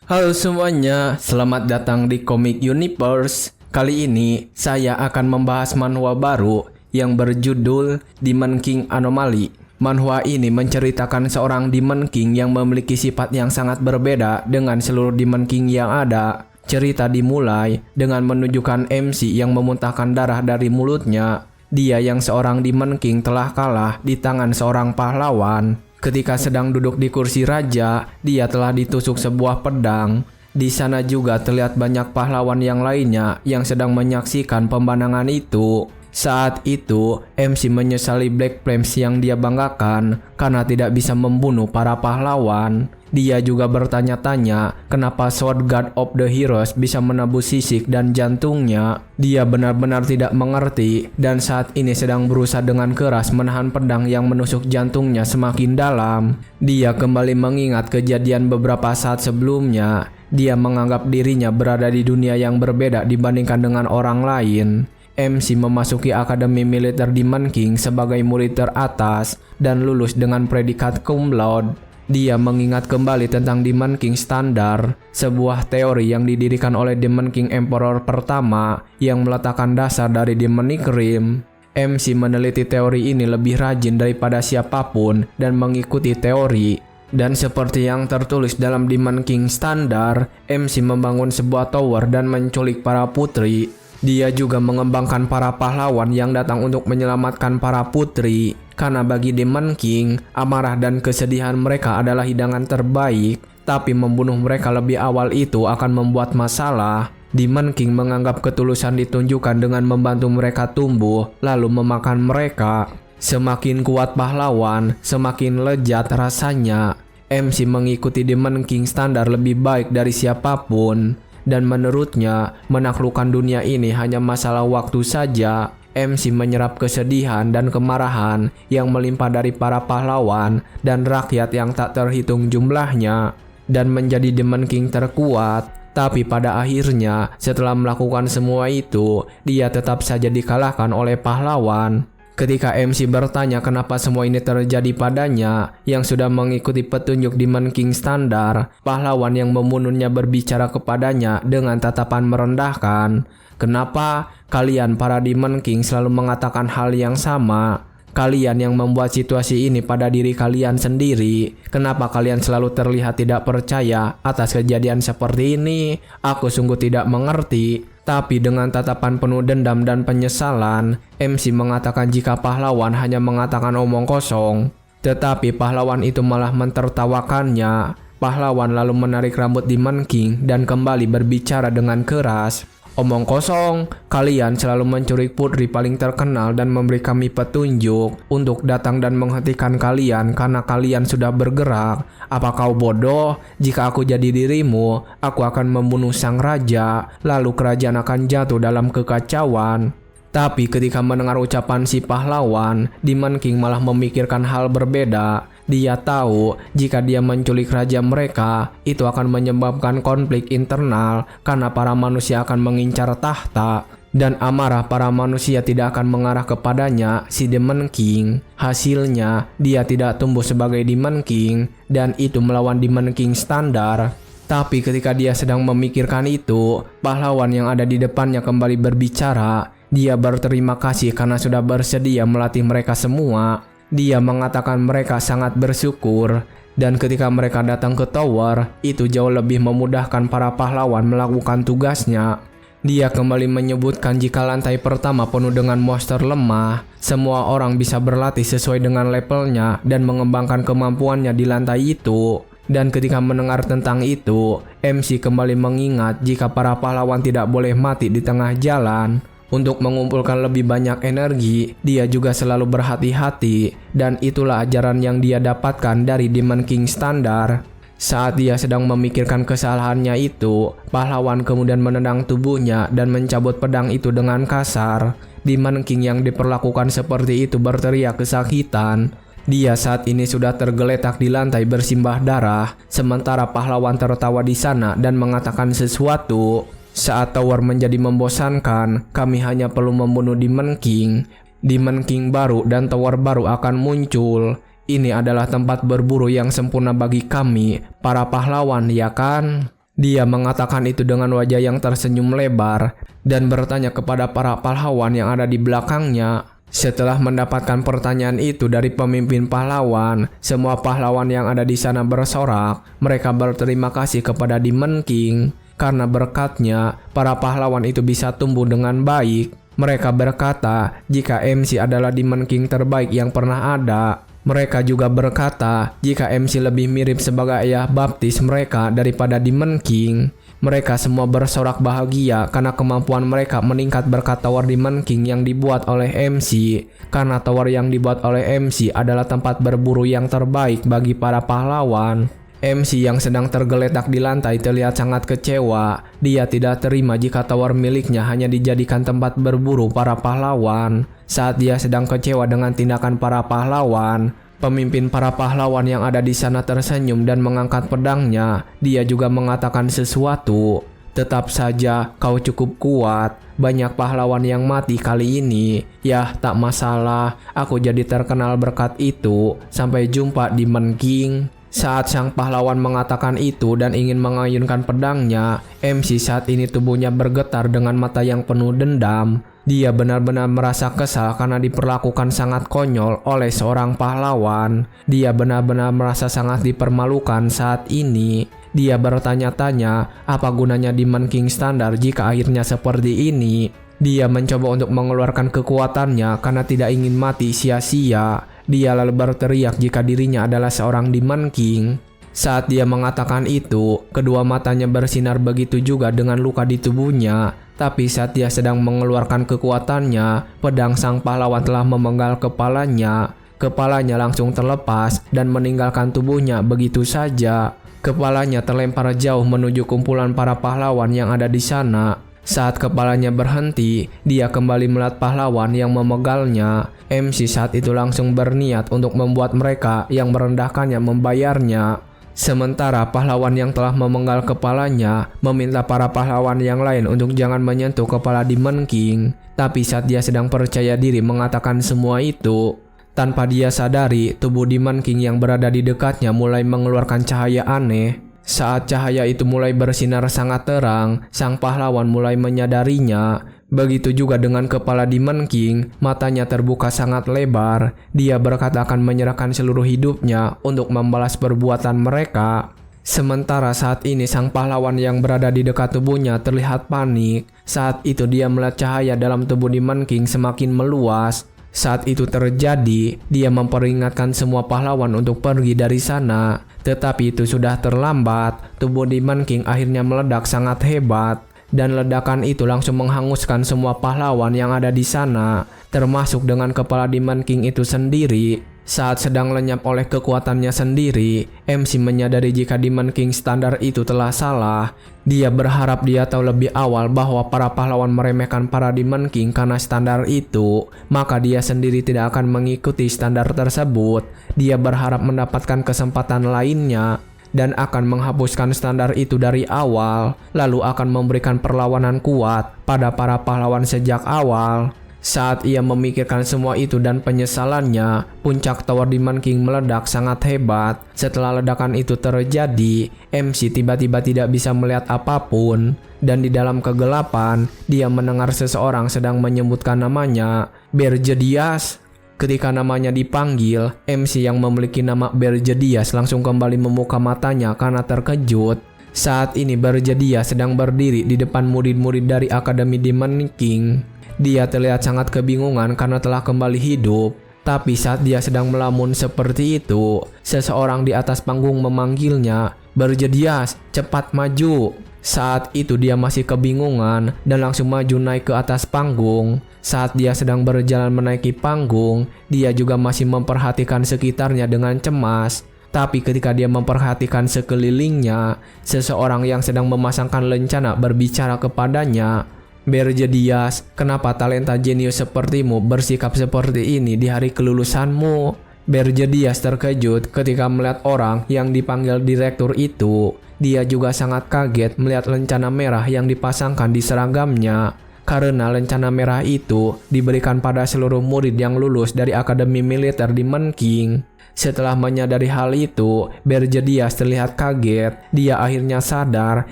Halo semuanya, selamat datang di Comic Universe. Kali ini saya akan membahas manhwa baru yang berjudul Demon King Anomaly. Manhwa ini menceritakan seorang Demon King yang memiliki sifat yang sangat berbeda dengan seluruh Demon King yang ada. Cerita dimulai dengan menunjukkan MC yang memuntahkan darah dari mulutnya. Dia yang seorang Demon King telah kalah di tangan seorang pahlawan. Ketika sedang duduk di kursi raja, dia telah ditusuk sebuah pedang. Di sana juga terlihat banyak pahlawan yang lainnya yang sedang menyaksikan pemandangan itu. Saat itu, MC menyesali Black Flames yang dia banggakan karena tidak bisa membunuh para pahlawan. Dia juga bertanya-tanya kenapa Sword God of the Heroes bisa menebus sisik dan jantungnya. Dia benar-benar tidak mengerti dan saat ini sedang berusaha dengan keras menahan pedang yang menusuk jantungnya semakin dalam. Dia kembali mengingat kejadian beberapa saat sebelumnya. Dia menganggap dirinya berada di dunia yang berbeda dibandingkan dengan orang lain. MC memasuki Akademi Militer Demon King sebagai murid teratas dan lulus dengan predikat cum laude. Dia mengingat kembali tentang Demon King Standar, sebuah teori yang didirikan oleh Demon King Emperor pertama yang meletakkan dasar dari Demonic Realm. MC meneliti teori ini lebih rajin daripada siapapun dan mengikuti teori. Dan seperti yang tertulis dalam Demon King Standar, MC membangun sebuah tower dan menculik para putri. Dia juga mengembangkan para pahlawan yang datang untuk menyelamatkan para putri. Karena bagi Demon King, amarah dan kesedihan mereka adalah hidangan terbaik. Tapi membunuh mereka lebih awal itu akan membuat masalah. Demon King menganggap ketulusan ditunjukkan dengan membantu mereka tumbuh, lalu memakan mereka. Semakin kuat pahlawan, semakin lezat rasanya. MC mengikuti Demon King Standar lebih baik dari siapapun. Dan menurutnya, menaklukkan dunia ini hanya masalah waktu saja. MC menyerap kesedihan dan kemarahan yang melimpah dari para pahlawan dan rakyat yang tak terhitung jumlahnya. Dan menjadi Demon King terkuat. Tapi pada akhirnya, setelah melakukan semua itu, dia tetap saja dikalahkan oleh pahlawan. Ketika MC bertanya kenapa semua ini terjadi padanya yang sudah mengikuti petunjuk Demon King Standar, pahlawan yang membunuhnya berbicara kepadanya dengan tatapan merendahkan. Kenapa kalian para Demon King selalu mengatakan hal yang sama? Kalian yang membuat situasi ini pada diri kalian sendiri. Kenapa kalian selalu terlihat tidak percaya atas kejadian seperti ini? Aku sungguh tidak mengerti. Tapi dengan tatapan penuh dendam dan penyesalan, MC mengatakan jika pahlawan hanya mengatakan omong kosong. Tetapi pahlawan itu malah mentertawakannya. Pahlawan lalu menarik rambut Demon King dan kembali berbicara dengan keras. Omong kosong, kalian selalu menculik putri paling terkenal dan memberi kami petunjuk untuk datang dan menghentikan kalian karena kalian sudah bergerak. Apa kau bodoh? Jika aku jadi dirimu, aku akan membunuh sang raja, lalu kerajaan akan jatuh dalam kekacauan. Tapi ketika mendengar ucapan si pahlawan, Demon King malah memikirkan hal berbeda. Dia tahu jika dia menculik raja mereka, itu akan menyebabkan konflik internal karena para manusia akan mengincar tahta. Dan amarah para manusia tidak akan mengarah kepadanya, si Demon King. Hasilnya, dia tidak tumbuh sebagai Demon King dan itu melawan Demon King Standar. Tapi ketika dia sedang memikirkan itu, pahlawan yang ada di depannya kembali berbicara. Dia berterima kasih karena sudah bersedia melatih mereka semua. Dia mengatakan mereka sangat bersyukur. Dan ketika mereka datang ke tower, itu jauh lebih memudahkan para pahlawan melakukan tugasnya. Dia kembali menyebutkan jika lantai pertama penuh dengan monster lemah, semua orang bisa berlatih sesuai dengan levelnya dan mengembangkan kemampuannya di lantai itu. Dan ketika mendengar tentang itu, MC kembali mengingat jika para pahlawan tidak boleh mati di tengah jalan. Untuk mengumpulkan lebih banyak energi, dia juga selalu berhati-hati, dan itulah ajaran yang dia dapatkan dari Demon King Standar. Saat dia sedang memikirkan kesalahannya itu, pahlawan kemudian menendang tubuhnya dan mencabut pedang itu dengan kasar. Demon King yang diperlakukan seperti itu berteriak kesakitan. Dia saat ini sudah tergeletak di lantai bersimbah darah, sementara pahlawan tertawa di sana dan mengatakan sesuatu. Saat tower menjadi membosankan, kami hanya perlu membunuh Demon King. Demon King baru dan tower baru akan muncul. Ini adalah tempat berburu yang sempurna bagi kami, para pahlawan, ya kan? Dia mengatakan itu dengan wajah yang tersenyum lebar dan bertanya kepada para pahlawan yang ada di belakangnya. Setelah mendapatkan pertanyaan itu dari pemimpin pahlawan, semua pahlawan yang ada di sana bersorak. Mereka berterima kasih kepada Demon King karena berkatnya para pahlawan itu bisa tumbuh dengan baik. Mereka berkata jika MC adalah Demon King terbaik yang pernah ada. Mereka juga berkata jika MC lebih mirip sebagai ayah baptis mereka daripada Demon King. Mereka semua bersorak bahagia karena kemampuan mereka meningkat berkat tower Demon King yang dibuat oleh MC. Karena tower yang dibuat oleh MC adalah tempat berburu yang terbaik bagi para pahlawan. MC yang sedang tergeletak di lantai terlihat sangat kecewa. Dia tidak terima jika tower miliknya hanya dijadikan tempat berburu para pahlawan. Saat dia sedang kecewa dengan tindakan para pahlawan, pemimpin para pahlawan yang ada di sana tersenyum dan mengangkat pedangnya. Dia juga mengatakan sesuatu. Tetap saja kau cukup kuat. Banyak pahlawan yang mati kali ini. Yah, tak masalah. Aku jadi terkenal berkat itu. Sampai jumpa Demon King. Saat sang pahlawan mengatakan itu dan ingin mengayunkan pedangnya, MC saat ini tubuhnya bergetar dengan mata yang penuh dendam. Dia benar-benar merasa kesal karena diperlakukan sangat konyol oleh seorang pahlawan. Dia benar-benar merasa sangat dipermalukan saat ini. Dia bertanya-tanya apa gunanya Demon King standar jika akhirnya seperti ini. Dia mencoba untuk mengeluarkan kekuatannya karena tidak ingin mati sia-sia. Dia lalu berteriak jika dirinya adalah seorang Demon King. Saat dia mengatakan itu, kedua matanya bersinar, begitu juga dengan luka di tubuhnya. Tapi saat dia sedang mengeluarkan kekuatannya, pedang sang pahlawan telah memenggal kepalanya. Kepalanya langsung terlepas dan meninggalkan tubuhnya begitu saja. Kepalanya terlempar jauh menuju kumpulan para pahlawan yang ada di sana. Saat kepalanya berhenti, dia kembali melihat pahlawan yang memegalnya. MC saat itu langsung berniat untuk membuat mereka yang merendahkannya membayarnya. Sementara pahlawan yang telah memenggal kepalanya meminta para pahlawan yang lain untuk jangan menyentuh kepala Demon King. Tapi saat dia sedang percaya diri mengatakan semua itu, tanpa dia sadari tubuh Demon King yang berada di dekatnya mulai mengeluarkan cahaya aneh. Saat cahaya itu mulai bersinar sangat terang, sang pahlawan mulai menyadarinya. Begitu juga dengan kepala Demon King, matanya terbuka sangat lebar. Dia berkata akan menyerahkan seluruh hidupnya untuk membalas perbuatan mereka. Sementara saat ini sang pahlawan yang berada di dekat tubuhnya terlihat panik. Saat itu dia melihat cahaya dalam tubuh Demon King semakin meluas. Saat itu terjadi, dia memperingatkan semua pahlawan untuk pergi dari sana. Tetapi itu sudah terlambat. Tubuh Demon King akhirnya meledak sangat hebat. Dan ledakan itu langsung menghanguskan semua pahlawan yang ada di sana, termasuk dengan kepala Demon King itu sendiri. Saat sedang lenyap oleh kekuatannya sendiri, MC menyadari jika Demon King standar itu telah salah. Dia berharap dia tahu lebih awal bahwa para pahlawan meremehkan para Demon King karena standar itu, maka dia sendiri tidak akan mengikuti standar tersebut. Dia berharap mendapatkan kesempatan lainnya dan akan menghapuskan standar itu dari awal, lalu akan memberikan perlawanan kuat pada para pahlawan sejak awal. Saat ia memikirkan semua itu dan penyesalannya, puncak tower Demon King meledak sangat hebat. Setelah ledakan itu terjadi, MC tiba-tiba tidak bisa melihat apapun, dan di dalam kegelapan, dia mendengar seseorang sedang menyebutkan namanya, Berjedias. Ketika namanya dipanggil, MC yang memiliki nama Berjedias langsung kembali membuka matanya karena terkejut. Saat ini Berjedias sedang berdiri di depan murid-murid dari Akademi Demon King. Dia terlihat sangat kebingungan karena telah kembali hidup. Tapi saat dia sedang melamun seperti itu, seseorang di atas panggung memanggilnya, Berjedias, cepat maju. Saat itu dia masih kebingungan dan langsung maju naik ke atas panggung. Saat dia sedang berjalan menaiki panggung, dia juga masih memperhatikan sekitarnya dengan cemas. Tapi ketika dia memperhatikan sekelilingnya, seseorang yang sedang memasangkan lencana berbicara kepadanya, Berjedias, kenapa talenta jenius sepertimu bersikap seperti ini di hari kelulusanmu? Berjedias terkejut ketika melihat orang yang dipanggil direktur itu. Dia juga sangat kaget melihat lencana merah yang dipasangkan di seragamnya. Karena lencana merah itu diberikan pada seluruh murid yang lulus dari Akademi Militer Demon King. Setelah menyadari hal itu, Berjedias terlihat kaget. Dia akhirnya sadar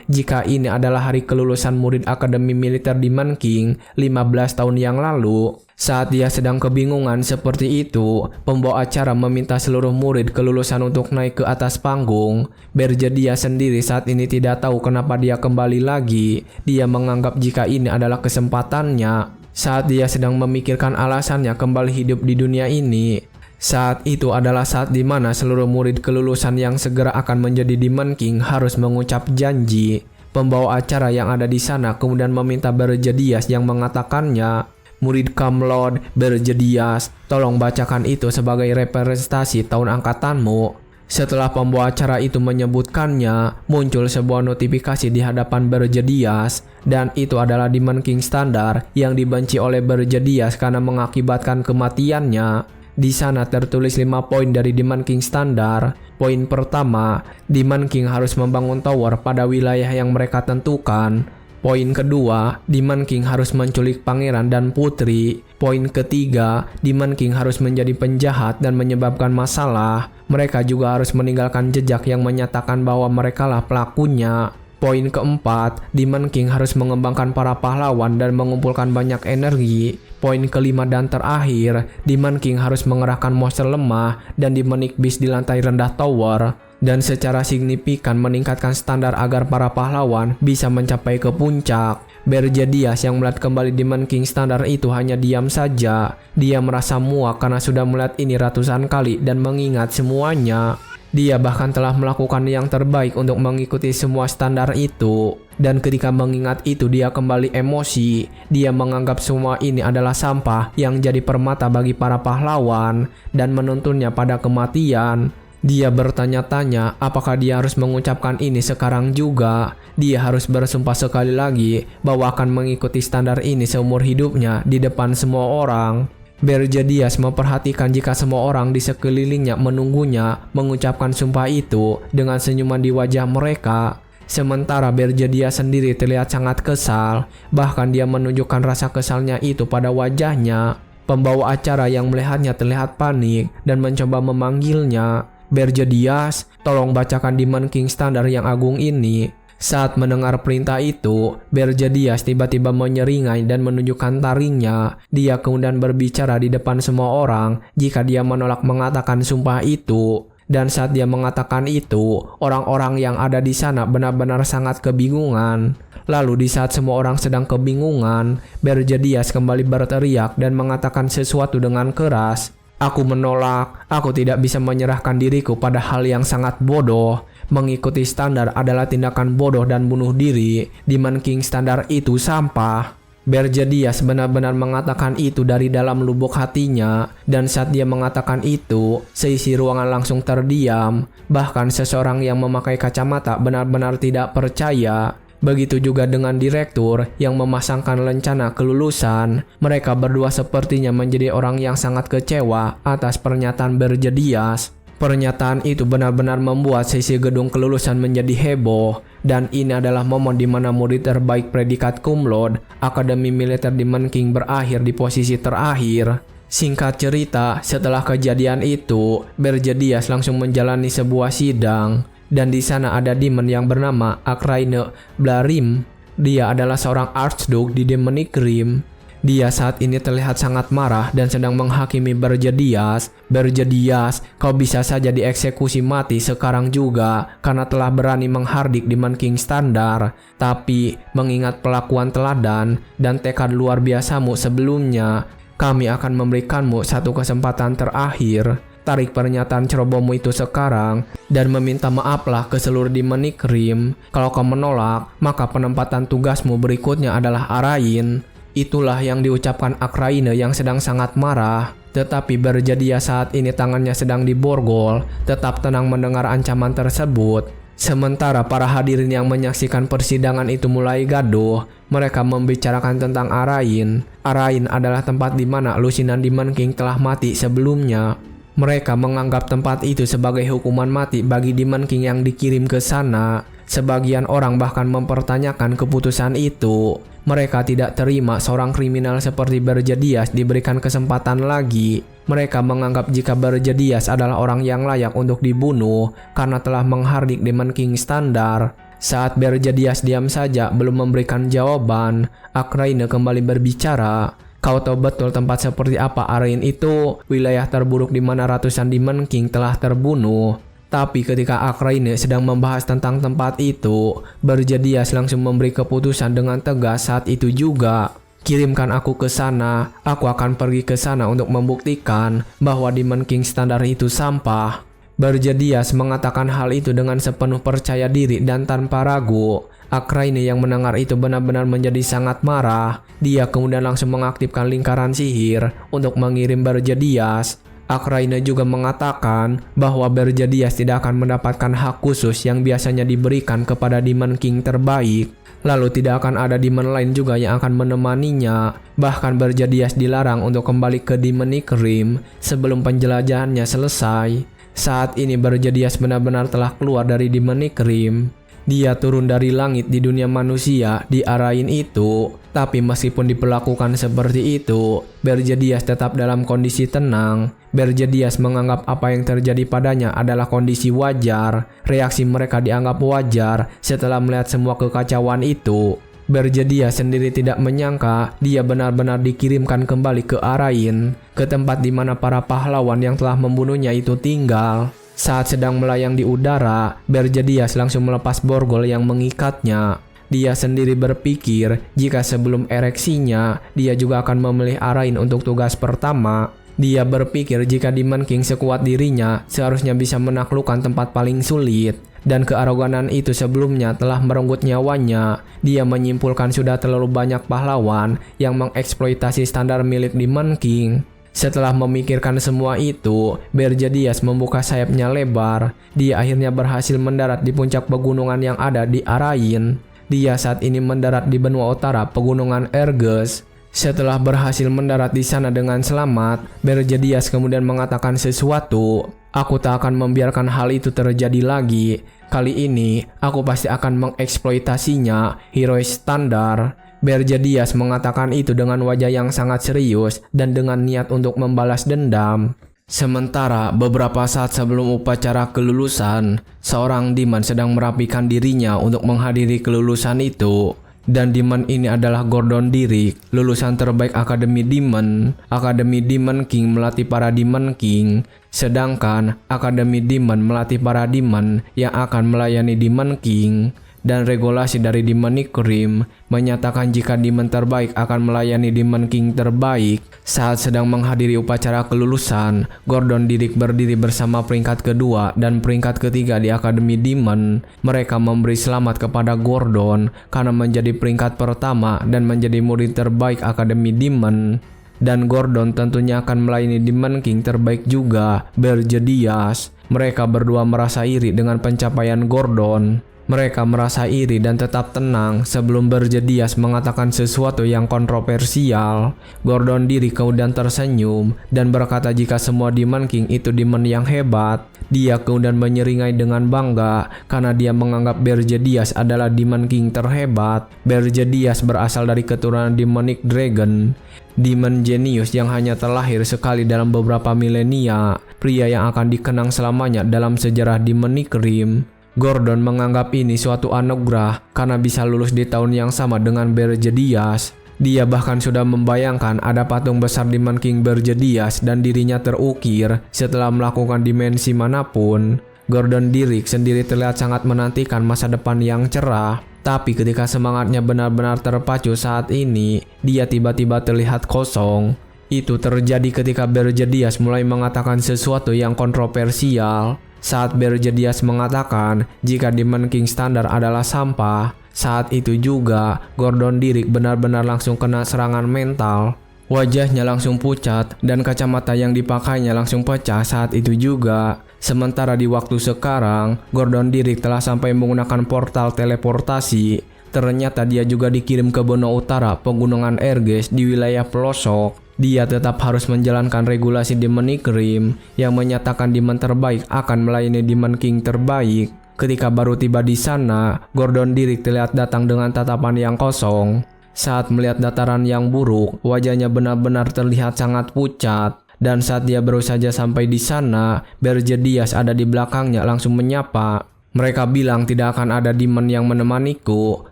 jika ini adalah hari kelulusan murid Akademi Militer Demon King 15 tahun yang lalu. Saat dia sedang kebingungan seperti itu, pembawa acara meminta seluruh murid kelulusan untuk naik ke atas panggung. Berjedias sendiri saat ini tidak tahu kenapa dia kembali lagi. Dia menganggap jika ini adalah kesempatannya. Saat dia sedang memikirkan alasannya kembali hidup di dunia ini, saat itu adalah saat di mana seluruh murid kelulusan yang segera akan menjadi Demon King harus mengucap janji. Pembawa acara yang ada di sana kemudian meminta Berjedias yang mengatakannya, "Murid Camelot Berjedias, tolong bacakan itu sebagai representasi tahun angkatanmu." Setelah pembawa acara itu menyebutkannya, muncul sebuah notifikasi di hadapan Berjedias, dan itu adalah Demon King standar yang dibenci oleh Berjedias karena mengakibatkan kematiannya. Di sana tertulis 5 poin dari Demon King standar. Poin pertama, Demon King harus membangun tower pada wilayah yang mereka tentukan. Poin kedua, Demon King harus menculik pangeran dan putri. Poin ketiga, Demon King harus menjadi penjahat dan menyebabkan masalah. Mereka juga harus meninggalkan jejak yang menyatakan bahwa merekalah pelakunya. Poin keempat, Demon King harus mengembangkan para pahlawan dan mengumpulkan banyak energi. Poin kelima dan terakhir, Demon King harus mengerahkan monster lemah dan Demonic Beast di lantai rendah tower, dan secara signifikan meningkatkan standar agar para pahlawan bisa mencapai ke puncak. Berjedias yang melihat kembali Demon King standar itu hanya diam saja. Dia merasa muak karena sudah melihat ini ratusan kali dan mengingat semuanya. Dia bahkan telah melakukan yang terbaik untuk mengikuti semua standar itu. Dan ketika mengingat itu dia kembali emosi. Dia menganggap semua ini adalah sampah yang jadi permata bagi para pahlawan dan menuntunnya pada kematian. Dia bertanya-tanya apakah dia harus mengucapkan ini sekarang juga. Dia harus bersumpah sekali lagi bahwa akan mengikuti standar ini seumur hidupnya di depan semua orang. Berjedias memperhatikan jika semua orang di sekelilingnya menunggunya mengucapkan sumpah itu dengan senyuman di wajah mereka. Sementara Berjedias sendiri terlihat sangat kesal, bahkan dia menunjukkan rasa kesalnya itu pada wajahnya. Pembawa acara yang melihatnya terlihat panik dan mencoba memanggilnya. "Berjedias, tolong bacakan Demon King standar yang agung ini." Saat mendengar perintah itu, Berjedias tiba-tiba menyeringai dan menunjukkan taringnya. Dia kemudian berbicara di depan semua orang jika dia menolak mengatakan sumpah itu. Dan saat dia mengatakan itu, orang-orang yang ada di sana benar-benar sangat kebingungan. Lalu di saat semua orang sedang kebingungan, Berjedias kembali berteriak dan mengatakan sesuatu dengan keras. "Aku menolak, aku tidak bisa menyerahkan diriku pada hal yang sangat bodoh. Mengikuti standar adalah tindakan bodoh dan bunuh diri. Demon King standar itu sampah." Berjedias benar-benar mengatakan itu dari dalam lubuk hatinya, dan saat dia mengatakan itu, seisi ruangan langsung terdiam. Bahkan seseorang yang memakai kacamata benar-benar tidak percaya. Begitu juga dengan direktur yang memasangkan lencana kelulusan. Mereka berdua sepertinya menjadi orang yang sangat kecewa atas pernyataan Berjedias. Pernyataan itu benar-benar membuat sisi gedung kelulusan menjadi heboh, dan ini adalah momen di mana murid terbaik predikat cum laude Akademi Militer Demon King berakhir di posisi terakhir. Singkat cerita, setelah kejadian itu, Berjedias langsung menjalani sebuah sidang, dan di sana ada demon yang bernama Akraine Blarim. Dia adalah seorang Archduke di Demonic Rim. Dia saat ini terlihat sangat marah dan sedang menghakimi Berjedias. "Berjedias, kau bisa saja dieksekusi mati sekarang juga karena telah berani menghardik Demon King standar. Tapi, mengingat pelakuan teladan dan tekad luar biasamu sebelumnya, kami akan memberikanmu satu kesempatan terakhir. Tarik pernyataan cerobohmu itu sekarang dan meminta maaflah ke seluruh Demonic Rim. Kalau kau menolak, maka penempatan tugasmu berikutnya adalah Arain." Itulah yang diucapkan Akraine yang sedang sangat marah. Tetapi Berjedias saat ini tangannya sedang diborgol, tetap tenang mendengar ancaman tersebut. Sementara para hadirin yang menyaksikan persidangan itu mulai gaduh. Mereka membicarakan tentang Arain. Arain adalah tempat di mana lusinan Demon King telah mati sebelumnya. Mereka menganggap tempat itu sebagai hukuman mati bagi Demon King yang dikirim ke sana. Sebagian orang bahkan mempertanyakan keputusan itu. Mereka tidak terima seorang kriminal seperti Berjedias diberikan kesempatan lagi. Mereka menganggap jika Berjedias adalah orang yang layak untuk dibunuh karena telah menghardik Demon King standar. Saat Berjedias diam saja belum memberikan jawaban, Akraine kembali berbicara. Kau tahu betul tempat seperti apa Arain itu, wilayah terburuk di mana ratusan Demon King telah terbunuh. Tapi ketika Akraine sedang membahas tentang tempat itu, Berjedias langsung memberi keputusan dengan tegas saat itu juga. Kirimkan aku ke sana, aku akan pergi ke sana untuk membuktikan bahwa Demon King standar itu sampah. Berjedias mengatakan hal itu dengan sepenuh percaya diri dan tanpa ragu. Akraine yang mendengar itu benar-benar menjadi sangat marah. Dia kemudian langsung mengaktifkan lingkaran sihir untuk mengirim Berjedias. Akraine juga mengatakan bahwa Berjedias tidak akan mendapatkan hak khusus yang biasanya diberikan kepada Demon King terbaik. Lalu tidak akan ada demon lain juga yang akan menemaninya. Bahkan Berjedias dilarang untuk kembali ke Demonic Rim sebelum penjelajahannya selesai. Saat ini Berjedias benar-benar telah keluar dari Demonic Rim. Dia turun dari langit di dunia manusia di Arain itu. Tapi meskipun diperlakukan seperti itu, Berjedias tetap dalam kondisi tenang. Berjedias menganggap apa yang terjadi padanya adalah kondisi wajar. Reaksi mereka dianggap wajar setelah melihat semua kekacauan itu. Berjedias sendiri tidak menyangka dia benar-benar dikirimkan kembali ke Arain, ke tempat di mana para pahlawan yang telah membunuhnya itu tinggal. Saat sedang melayang di udara, Berjedias langsung melepas borgol yang mengikatnya. Dia sendiri berpikir jika sebelum ereksinya, dia juga akan memilih Arain untuk tugas pertama. Dia berpikir jika Demon King sekuat dirinya, seharusnya bisa menaklukkan tempat paling sulit. Dan kearoganan itu sebelumnya telah merenggut nyawanya. Dia menyimpulkan sudah terlalu banyak pahlawan yang mengeksploitasi standar milik Demon King. Setelah memikirkan semua itu, Berjedias membuka sayapnya lebar. Dia akhirnya berhasil mendarat di puncak pegunungan yang ada di Arain. Dia saat ini mendarat di benua utara pegunungan Erges. Setelah berhasil mendarat di sana dengan selamat, Berjedias kemudian mengatakan sesuatu. Aku tak akan membiarkan hal itu terjadi lagi. Kali ini, aku pasti akan mengeksploitasinya, herois standar. Berjedias mengatakan itu dengan wajah yang sangat serius dan dengan niat untuk membalas dendam. Sementara beberapa saat sebelum upacara kelulusan, seorang demon sedang merapikan dirinya untuk menghadiri kelulusan itu. Dan demon ini adalah Gordon Dirk, lulusan terbaik Akademi Demon. Akademi Demon King melatih para Demon King, sedangkan Akademi Demon melatih para demon yang akan melayani Demon King. Dan regulasi dari Demonic Rim menyatakan jika demon terbaik akan melayani Demon King terbaik. Saat sedang menghadiri upacara kelulusan, Gordon Dirk berdiri bersama peringkat kedua dan peringkat ketiga di Akademi Demon. Mereka memberi selamat kepada Gordon karena menjadi peringkat pertama dan menjadi murid terbaik Akademi Demon. Dan Gordon tentunya akan melayani Demon King terbaik juga, Berjedias. Mereka berdua merasa iri dengan pencapaian Gordon. Mereka merasa iri dan tetap tenang sebelum Berjedias mengatakan sesuatu yang kontroversial. Gordon Dirk kemudian tersenyum dan berkata jika semua Demon King itu demon yang hebat. Dia kemudian menyeringai dengan bangga karena dia menganggap Berjedias adalah Demon King terhebat. Berjedias berasal dari keturunan Demonic Dragon, demon jenius yang hanya terlahir sekali dalam beberapa milenia, pria yang akan dikenang selamanya dalam sejarah Demonic Rim. Gordon menganggap ini suatu anugerah karena bisa lulus di tahun yang sama dengan Berjedias. Dia bahkan sudah membayangkan ada patung besar Demon King Berjedias dan dirinya terukir setelah melakukan dimensi manapun. Gordon Dirk sendiri terlihat sangat menantikan masa depan yang cerah. Tapi ketika semangatnya benar-benar terpacu saat ini, dia tiba-tiba terlihat kosong. Itu terjadi ketika Berjedias mulai mengatakan sesuatu yang kontroversial. Saat Berjedias mengatakan jika Demon King standar adalah sampah, saat itu juga Gordon Dirk benar-benar langsung kena serangan mental. Wajahnya langsung pucat dan kacamata yang dipakainya langsung pecah saat itu juga. Sementara di waktu sekarang, Gordon Dirk telah sampai menggunakan portal teleportasi. Ternyata dia juga dikirim ke benua utara pegunungan Erges di wilayah pelosok. Dia tetap harus menjalankan regulasi Demonic Rim yang menyatakan demon terbaik akan melayani Demon King terbaik. Ketika baru tiba di sana, Gordon Dirk terlihat datang dengan tatapan yang kosong. Saat melihat dataran yang buruk, wajahnya benar-benar terlihat sangat pucat. Dan saat dia baru saja sampai di sana, Berjedias ada di belakangnya langsung menyapa. Mereka bilang tidak akan ada demon yang menemaniku,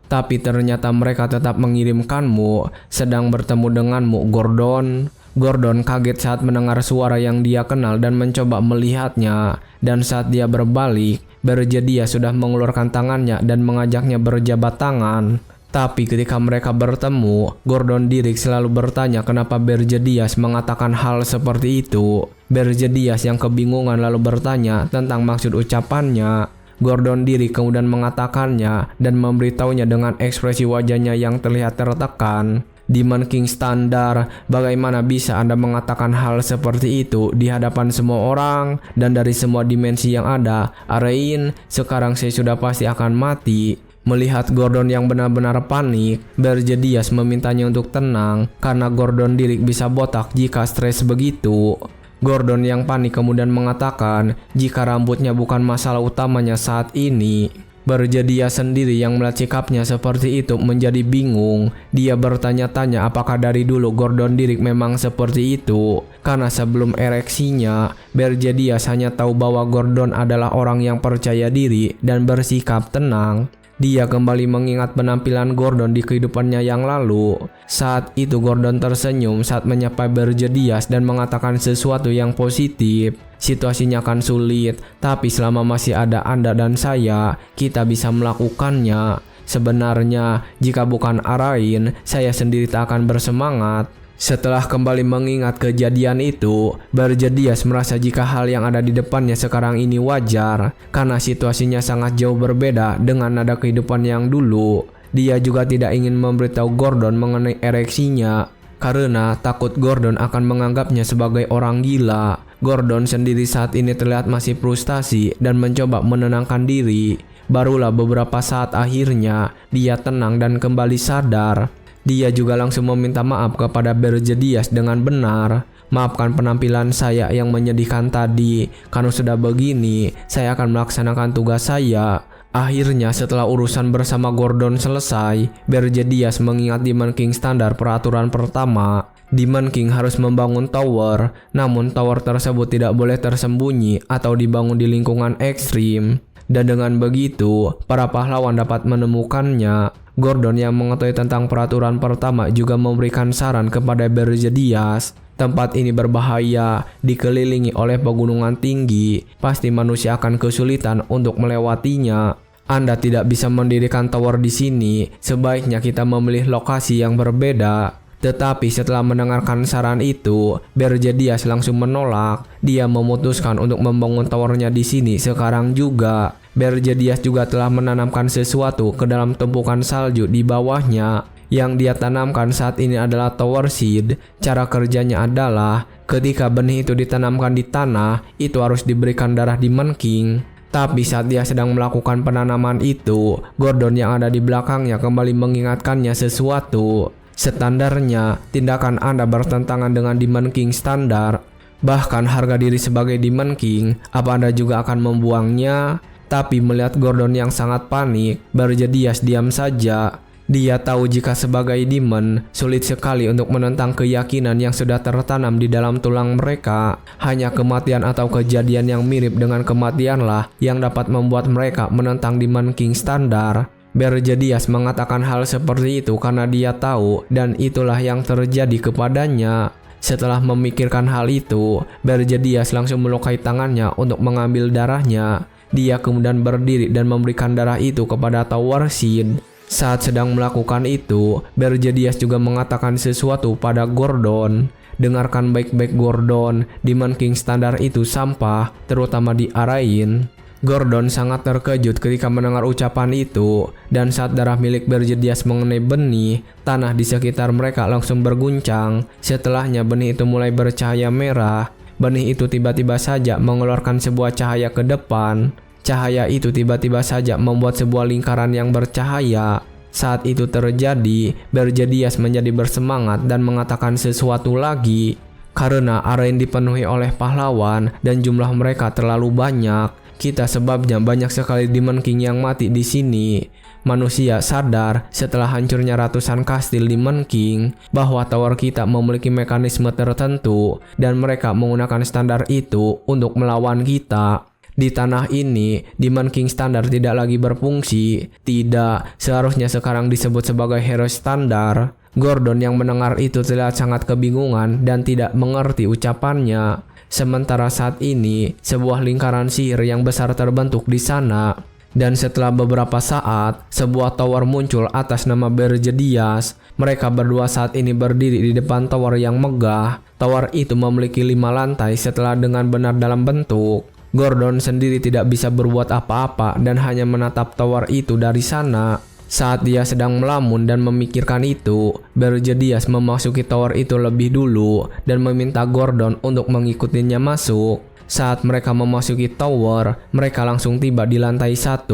tapi ternyata mereka tetap mengirimkanmu. Sedang bertemu denganmu, Gordon. Gordon kaget saat mendengar suara yang dia kenal dan mencoba melihatnya. Dan saat dia berbalik, Berjedias sudah mengeluarkan tangannya dan mengajaknya berjabat tangan. Tapi ketika mereka bertemu, Gordon Dirk selalu bertanya kenapa Berjedias mengatakan hal seperti itu. Berjedias yang kebingungan lalu bertanya tentang maksud ucapannya. Gordon Dirk kemudian mengatakannya dan memberitahunya dengan ekspresi wajahnya yang terlihat tertekan. Demon King Standar, bagaimana bisa Anda mengatakan hal seperti itu di hadapan semua orang dan dari semua dimensi yang ada? Arain, sekarang saya sudah pasti akan mati. Melihat Gordon yang benar-benar panik, Berjedias memintanya untuk tenang karena Gordon Dirk bisa botak jika stres begitu. Gordon yang panik kemudian mengatakan jika rambutnya bukan masalah utamanya saat ini. Berjedias sendiri yang melihat sikapnya seperti itu menjadi bingung. Dia bertanya-tanya apakah dari dulu Gordon Dirk memang seperti itu. Karena sebelum ereksinya, Berjedias hanya tahu bahwa Gordon adalah orang yang percaya diri dan bersikap tenang. Dia kembali mengingat penampilan Gordon di kehidupannya yang lalu. Saat itu Gordon tersenyum saat menyapa Berjedias dan mengatakan sesuatu yang positif. Situasinya akan sulit, tapi selama masih ada Anda dan saya, kita bisa melakukannya. Sebenarnya, jika bukan Arain, saya sendiri tak akan bersemangat. Setelah kembali mengingat kejadian itu, Berjedias merasa jika hal yang ada di depannya sekarang ini wajar, karena situasinya sangat jauh berbeda dengan nada kehidupan yang dulu. Dia juga tidak ingin memberitahu Gordon mengenai ereksinya, karena takut Gordon akan menganggapnya sebagai orang gila. Gordon sendiri saat ini terlihat masih frustasi dan mencoba menenangkan diri. Barulah beberapa saat akhirnya, dia tenang dan kembali sadar. Dia juga langsung meminta maaf kepada Berjedias dengan benar. Maafkan penampilan saya yang menyedihkan tadi. Kalau sudah begini, saya akan melaksanakan tugas saya. Akhirnya setelah urusan bersama Gordon selesai, Berjedias mengingat Demon King Standar peraturan pertama. Demon King harus membangun tower, namun tower tersebut tidak boleh tersembunyi atau dibangun di lingkungan ekstrim. Dan dengan begitu, para pahlawan dapat menemukannya. Gordon yang mengetahui tentang peraturan pertama juga memberikan saran kepada Berjedias. Tempat ini berbahaya, dikelilingi oleh pegunungan tinggi. Pasti manusia akan kesulitan untuk melewatinya. Anda tidak bisa mendirikan tower di sini. Sebaiknya kita memilih lokasi yang berbeda. Tetapi setelah mendengarkan saran itu, Berjedias langsung menolak. Dia memutuskan untuk membangun towernya di sini sekarang juga. Berjedias juga telah menanamkan sesuatu ke dalam tumpukan salju di bawahnya. Yang dia tanamkan saat ini adalah tower seed. Cara kerjanya adalah ketika benih itu ditanamkan di tanah, itu harus diberikan darah Demon King. Tapi saat dia sedang melakukan penanaman itu, Gordon yang ada di belakangnya kembali mengingatkannya sesuatu. Standarnya, tindakan Anda bertentangan dengan Demon King standar. Bahkan harga diri sebagai Demon King, apa Anda juga akan membuangnya? Tapi melihat Gordon yang sangat panik, Berjedias diam saja. Dia tahu jika sebagai demon, sulit sekali untuk menentang keyakinan yang sudah tertanam di dalam tulang mereka. Hanya kematian atau kejadian yang mirip dengan kematianlah yang dapat membuat mereka menentang Demon King standar. Berjedias mengatakan hal seperti itu karena dia tahu dan itulah yang terjadi kepadanya. Setelah memikirkan hal itu, Berjedias langsung melukai tangannya untuk mengambil darahnya. Dia kemudian berdiri dan memberikan darah itu kepada Tower Seed. Saat sedang melakukan itu, Berjedias juga mengatakan sesuatu pada Gordon. Dengarkan baik-baik Gordon, Demon King standar itu sampah, terutama di Arain. Gordon sangat terkejut ketika mendengar ucapan itu, dan saat darah milik Berjedias mengenai benih, tanah di sekitar mereka langsung berguncang. Setelahnya benih itu mulai bercahaya merah. Benih itu tiba-tiba saja mengeluarkan sebuah cahaya ke depan. Cahaya itu tiba-tiba saja membuat sebuah lingkaran yang bercahaya. Saat itu terjadi, Berjedias menjadi bersemangat dan mengatakan sesuatu lagi. Karena Arain dipenuhi oleh pahlawan dan jumlah mereka terlalu banyak, kita sebabnya banyak sekali Demon King yang mati di sini. Manusia sadar setelah hancurnya ratusan kastil di King bahwa tower kita memiliki mekanisme tertentu dan mereka menggunakan standar itu untuk melawan kita. Di tanah ini, Demon King standar tidak lagi berfungsi. Tidak, seharusnya sekarang disebut sebagai hero standar. Gordon yang mendengar itu terlihat sangat kebingungan dan tidak mengerti ucapannya. Sementara saat ini, sebuah lingkaran sihir yang besar terbentuk di sana. Dan setelah beberapa saat, sebuah tower muncul atas nama Berjedias. Mereka berdua saat ini berdiri di depan tower yang megah. Tower itu memiliki 5 lantai setelah dengan benar dalam bentuk. Gordon sendiri tidak bisa berbuat apa-apa dan hanya menatap tower itu dari sana. Saat dia sedang melamun dan memikirkan itu, Berjedias memasuki tower itu lebih dulu dan meminta Gordon untuk mengikutinya masuk. Saat mereka memasuki tower, mereka langsung tiba di lantai 1.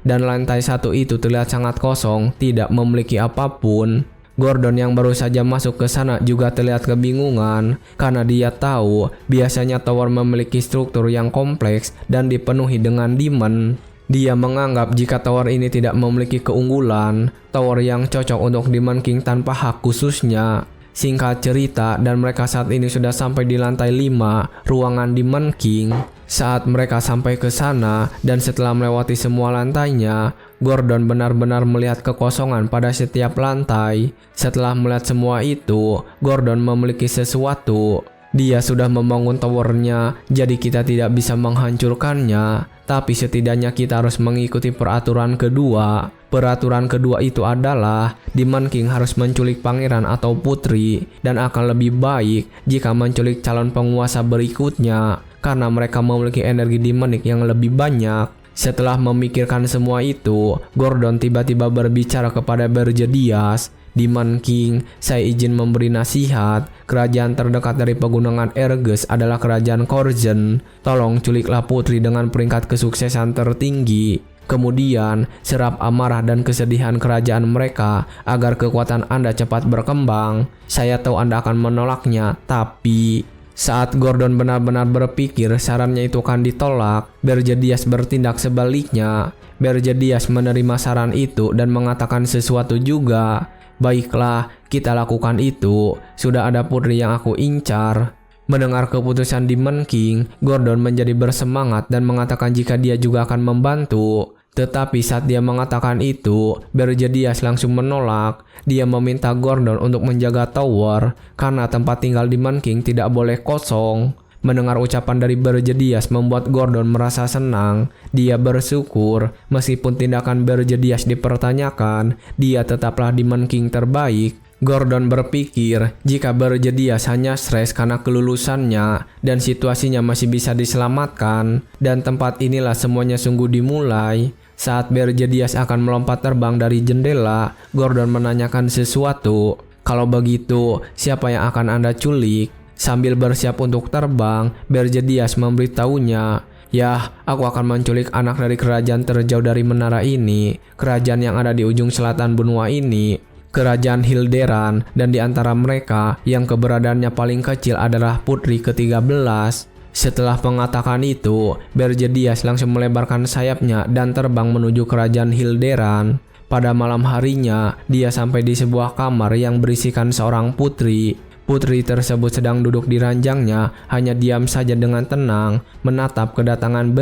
Dan lantai 1 itu terlihat sangat kosong, tidak memiliki apapun. Gordon yang baru saja masuk ke sana juga terlihat kebingungan karena dia tahu biasanya tower memiliki struktur yang kompleks dan dipenuhi dengan demon. Dia menganggap jika tower ini tidak memiliki keunggulan, tower yang cocok untuk Demon King tanpa hak khususnya. Singkat cerita, dan mereka saat ini sudah sampai di lantai 5, ruangan Demon King. Saat mereka sampai ke sana, dan setelah melewati semua lantainya, Gordon benar-benar melihat kekosongan pada setiap lantai. Setelah melihat semua itu, Gordon memiliki sesuatu. Dia sudah membangun towernya, jadi kita tidak bisa menghancurkannya. Tapi setidaknya kita harus mengikuti peraturan kedua. Peraturan kedua itu adalah Demon King harus menculik pangeran atau putri dan akan lebih baik jika menculik calon penguasa berikutnya karena mereka memiliki energi demonik yang lebih banyak. Setelah memikirkan semua itu, Gordon tiba-tiba berbicara kepada Berjedias. Demon King, saya izin memberi nasihat. Kerajaan terdekat dari pegunungan Erges adalah kerajaan Korzen. Tolong culiklah putri dengan peringkat kesuksesan tertinggi. Kemudian, serap amarah dan kesedihan kerajaan mereka agar kekuatan Anda cepat berkembang. Saya tahu Anda akan menolaknya, tapi... Saat Gordon benar-benar berpikir sarannya itu akan ditolak, Berjedias bertindak sebaliknya. Berjedias menerima saran itu dan mengatakan sesuatu juga. Baiklah, kita lakukan itu. Sudah ada putri yang aku incar. Mendengar keputusan Demon King, Gordon menjadi bersemangat dan mengatakan jika dia juga akan membantu. Tetapi saat dia mengatakan itu, Berjedias langsung menolak. Dia meminta Gordon untuk menjaga tower karena tempat tinggal Demon King tidak boleh kosong. Mendengar ucapan dari Berjedias membuat Gordon merasa senang. Dia bersyukur meskipun tindakan Berjedias dipertanyakan, dia tetaplah Demon King terbaik. Gordon berpikir jika Berjedias hanya stres karena kelulusannya dan situasinya masih bisa diselamatkan, dan tempat inilah semuanya sungguh dimulai. Saat Berjedias akan melompat terbang dari jendela, Gordon menanyakan sesuatu. Kalau begitu, siapa yang akan Anda culik? Sambil bersiap untuk terbang, Berjedias memberitahunya, "Yah, aku akan menculik anak dari kerajaan terjauh dari menara ini, kerajaan yang ada di ujung selatan benua ini. Kerajaan Hilderan, dan di antara mereka yang keberadaannya paling kecil adalah putri ke-13. Setelah mengatakan itu, Berjedias langsung melebarkan sayapnya dan terbang menuju kerajaan Hilderan. Pada malam harinya, dia sampai di sebuah kamar yang berisikan seorang putri. Putri tersebut sedang duduk di ranjangnya, hanya diam saja dengan tenang, menatap kedatangan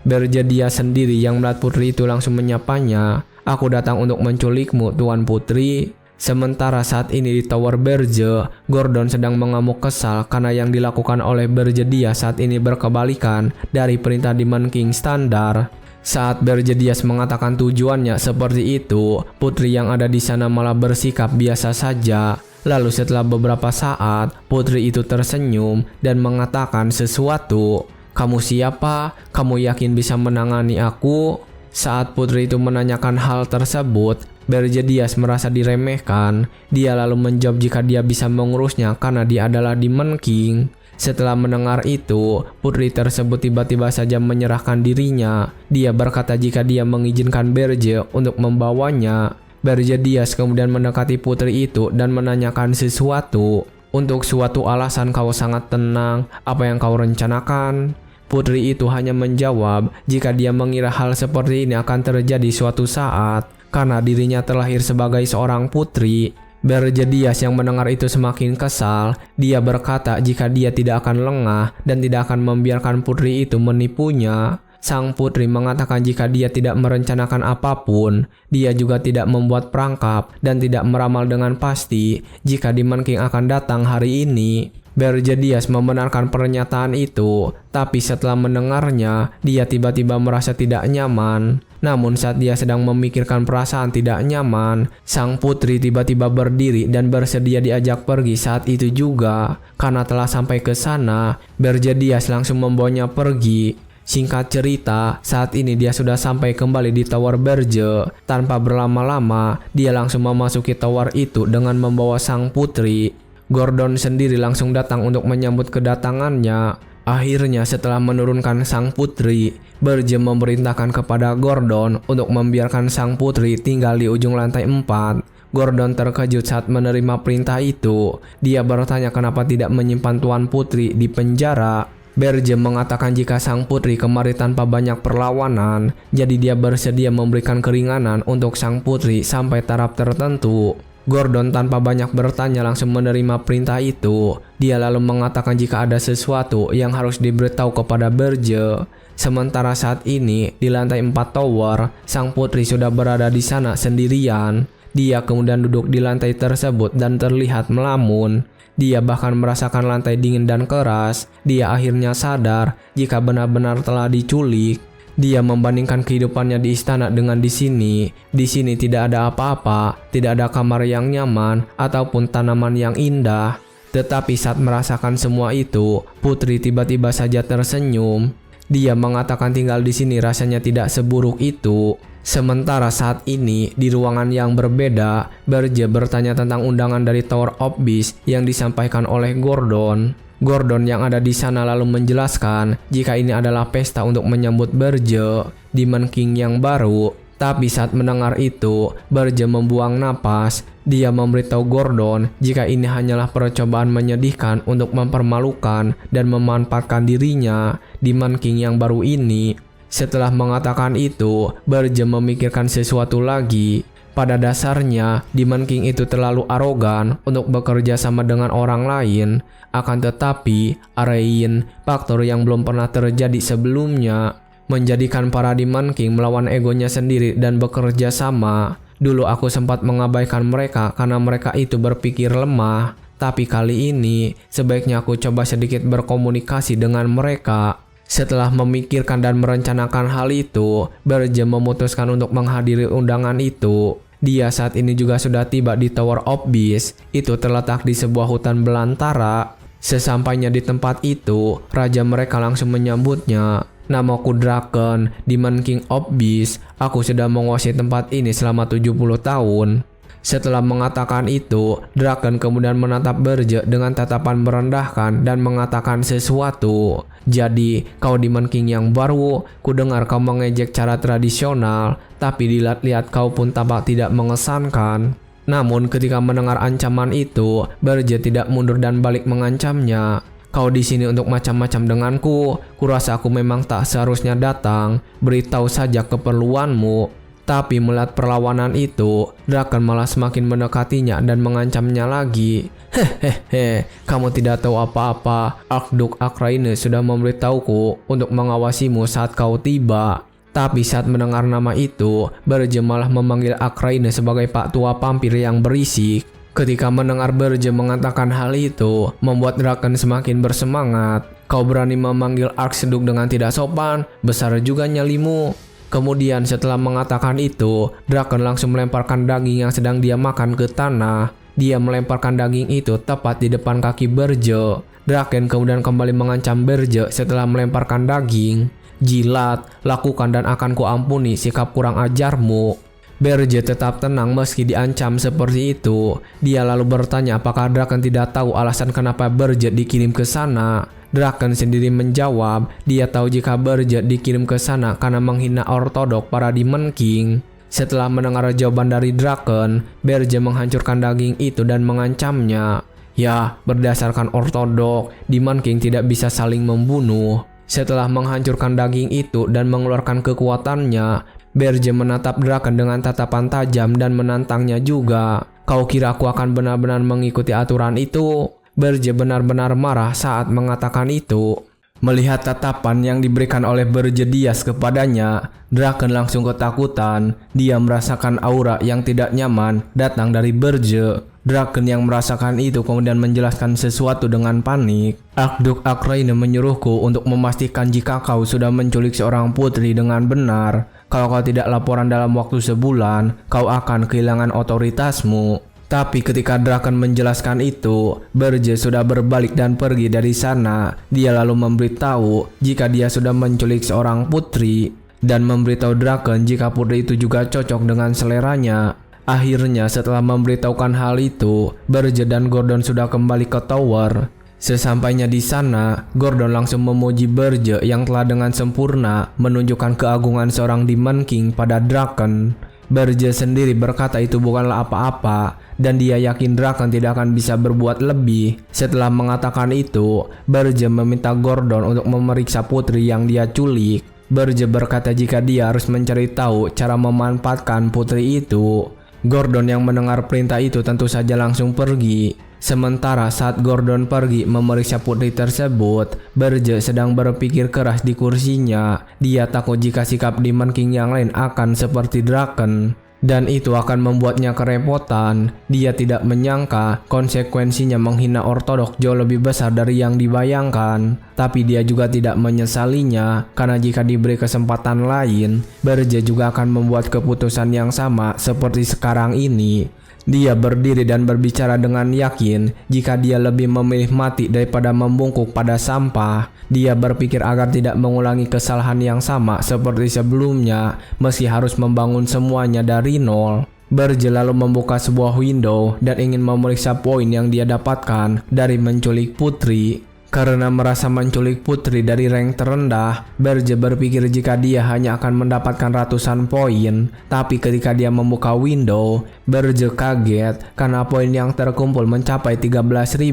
Berjedias sendiri yang melihat putri itu langsung menyapanya. "Aku datang untuk menculikmu, Tuan Putri." Sementara saat ini di Tower Berje, Gordon sedang mengamuk kesal karena yang dilakukan oleh Berjedias saat ini berkebalikan dari perintah Demon King standar. Saat Berjedias mengatakan tujuannya seperti itu, putri yang ada di sana malah bersikap biasa saja. Lalu setelah beberapa saat, putri itu tersenyum dan mengatakan sesuatu. "Kamu siapa? Kamu yakin bisa menangani aku?" Saat putri itu menanyakan hal tersebut, Berjedias merasa diremehkan. Dia lalu menjawab jika dia bisa mengurusnya karena dia adalah Demon King. Setelah mendengar itu, putri tersebut tiba-tiba saja menyerahkan dirinya. Dia berkata jika dia mengizinkan Berje untuk membawanya. Berjedias kemudian mendekati putri itu dan menanyakan sesuatu. "Untuk suatu alasan kau sangat tenang, apa yang kau rencanakan?" Putri itu hanya menjawab jika dia mengira hal seperti ini akan terjadi suatu saat karena dirinya terlahir sebagai seorang putri. Berjedias yang mendengar itu semakin kesal. Dia berkata jika dia tidak akan lengah dan tidak akan membiarkan putri itu menipunya. Sang putri mengatakan jika dia tidak merencanakan apapun, dia juga tidak membuat perangkap dan tidak meramal dengan pasti jika Demon King akan datang hari ini. Berjedias membenarkan pernyataan itu, tapi setelah mendengarnya, dia tiba-tiba merasa tidak nyaman. Namun saat dia sedang memikirkan perasaan tidak nyaman, sang putri tiba-tiba berdiri dan bersedia diajak pergi saat itu juga. Karena telah sampai ke sana, Berjedias langsung membawanya pergi. Singkat cerita, saat ini dia sudah sampai kembali di Tower Berje. Tanpa berlama-lama, dia langsung memasuki tower itu dengan membawa sang putri. Gordon sendiri langsung datang untuk menyambut kedatangannya. Akhirnya setelah menurunkan sang putri, Berje memerintahkan kepada Gordon untuk membiarkan sang putri tinggal di ujung lantai 4. Gordon terkejut saat menerima perintah itu. Dia bertanya kenapa tidak menyimpan tuan putri di penjara. Berje mengatakan jika sang putri kemari tanpa banyak perlawanan, jadi dia bersedia memberikan keringanan untuk sang putri sampai taraf tertentu. Gordon tanpa banyak bertanya langsung menerima perintah itu. Dia lalu mengatakan jika ada sesuatu yang harus diberitahu kepada Berje. Sementara saat ini di lantai 4 tower, sang putri sudah berada di sana sendirian. Dia kemudian duduk di lantai tersebut dan terlihat melamun. Dia bahkan merasakan lantai dingin dan keras. Dia akhirnya sadar jika benar-benar telah diculik. Dia membandingkan kehidupannya di istana dengan di sini. Di sini tidak ada apa-apa, tidak ada kamar yang nyaman ataupun tanaman yang indah. Tetapi saat merasakan semua itu, putri tiba-tiba saja tersenyum. Dia mengatakan tinggal di sini rasanya tidak seburuk itu. Sementara saat ini di ruangan yang berbeda, Berje bertanya tentang undangan dari Tower of Beast yang disampaikan oleh Gordon. Gordon yang ada di sana lalu menjelaskan jika ini adalah pesta untuk menyambut Berje, Demon King yang baru. Tapi saat mendengar itu, Berje membuang napas. Dia memberitahu Gordon jika ini hanyalah percobaan menyedihkan untuk mempermalukan dan memanfaatkan dirinya, Demon King yang baru ini. Setelah mengatakan itu, Berje memikirkan sesuatu lagi. Pada dasarnya, Demon King itu terlalu arogan untuk bekerja sama dengan orang lain. Akan tetapi, Arain, faktor yang belum pernah terjadi sebelumnya, menjadikan para Demon King melawan egonya sendiri dan bekerja sama. Dulu aku sempat mengabaikan mereka karena mereka itu berpikir lemah. Tapi kali ini, sebaiknya aku coba sedikit berkomunikasi dengan mereka. Setelah memikirkan dan merencanakan hal itu, Berje memutuskan untuk menghadiri undangan itu. Dia saat ini juga sudah tiba di Tower of Beast. Itu terletak di sebuah hutan belantara. Sesampainya di tempat itu, raja mereka langsung menyambutnya. Namaku Draken, Demon King of Beast. Aku sudah menguasai tempat ini selama 70 tahun. Setelah mengatakan itu, Draken kemudian menatap Berje dengan tatapan merendahkan dan mengatakan sesuatu. Jadi, kau Demon King yang baru, ku dengar kau mengejek cara tradisional, tapi dilihat-lihat kau pun tampak tidak mengesankan. Namun ketika mendengar ancaman itu, Berje tidak mundur dan balik mengancamnya. Kau di sini untuk macam-macam denganku, kurasa aku memang tak seharusnya datang, beritahu saja keperluanmu. Tapi melihat perlawanan itu, Draken malah semakin mendekatinya dan mengancamnya lagi. Hehehe, kamu tidak tahu apa-apa. Archduke Akraine sudah memberitahuku untuk mengawasimu saat kau tiba. Tapi saat mendengar nama itu, Berje malah memanggil Akraine sebagai Pak Tua Pampir yang berisik. Ketika mendengar Berje mengatakan hal itu, membuat Draken semakin bersemangat. Kau berani memanggil Archduke dengan tidak sopan, besar juga nyalimu. Kemudian setelah mengatakan itu, Draken langsung melemparkan daging yang sedang dia makan ke tanah. Dia melemparkan daging itu tepat di depan kaki Berje. Draken kemudian kembali mengancam Berje setelah melemparkan daging. Jilat, lakukan dan akan kuampuni sikap kurang ajarmu. Berje tetap tenang meski diancam seperti itu. Dia lalu bertanya apakah Draken tidak tahu alasan kenapa Berje dikirim ke sana. Draken sendiri menjawab, dia tahu jika Berje dikirim ke sana karena menghina ortodok para Demon King. Setelah mendengar jawaban dari Draken, Berje menghancurkan daging itu dan mengancamnya. Ya, berdasarkan ortodok, Demon King tidak bisa saling membunuh. Setelah menghancurkan daging itu dan mengeluarkan kekuatannya, Berje menatap Draken dengan tatapan tajam dan menantangnya juga. Kau kira aku akan benar-benar mengikuti aturan itu? Berje benar-benar marah saat mengatakan itu. Melihat tatapan yang diberikan oleh Berje Dias kepadanya, Draken langsung ketakutan. Dia merasakan aura yang tidak nyaman datang dari Berje. Draken yang merasakan itu kemudian menjelaskan sesuatu dengan panik. Akduk Akraine menyuruhku untuk memastikan jika kau sudah menculik seorang putri dengan benar. Kalau kau tidak laporan dalam waktu sebulan, kau akan kehilangan otoritasmu. Tapi ketika Draken menjelaskan itu, Berje sudah berbalik dan pergi dari sana. Dia lalu memberitahu jika dia sudah menculik seorang putri dan memberitahu Draken jika putri itu juga cocok dengan seleranya. Akhirnya setelah memberitahukan hal itu, Berje dan Gordon sudah kembali ke tower. Sesampainya di sana, Gordon langsung memuji Berje yang telah dengan sempurna menunjukkan keagungan seorang Demon King pada Draken. Berje sendiri berkata itu bukanlah apa-apa dan dia yakin Draken tidak akan bisa berbuat lebih. Setelah mengatakan itu, Berje meminta Gordon untuk memeriksa putri yang dia culik. Berje berkata jika dia harus mencari tahu cara memanfaatkan putri itu. Gordon yang mendengar perintah itu tentu saja langsung pergi. Sementara saat Gordon pergi memeriksa putri tersebut, Berje sedang berpikir keras di kursinya. Dia takut jika sikap Demon King yang lain akan seperti Draken, dan itu akan membuatnya kerepotan. Dia tidak menyangka konsekuensinya menghina ortodok jauh lebih besar dari yang dibayangkan. Tapi dia juga tidak menyesalinya, karena jika diberi kesempatan lain, Berje juga akan membuat keputusan yang sama seperti sekarang ini. Dia berdiri dan berbicara dengan yakin jika dia lebih memilih mati daripada membungkuk pada sampah. Dia berpikir agar tidak mengulangi kesalahan yang sama seperti sebelumnya, meski harus membangun semuanya dari nol. Berje lalu membuka sebuah window dan ingin memeriksa poin yang dia dapatkan dari menculik putri. Karena merasa menculik putri dari rank terendah, Berje berpikir jika dia hanya akan mendapatkan ratusan poin. Tapi ketika dia membuka window, Berje kaget karena poin yang terkumpul mencapai 13.000.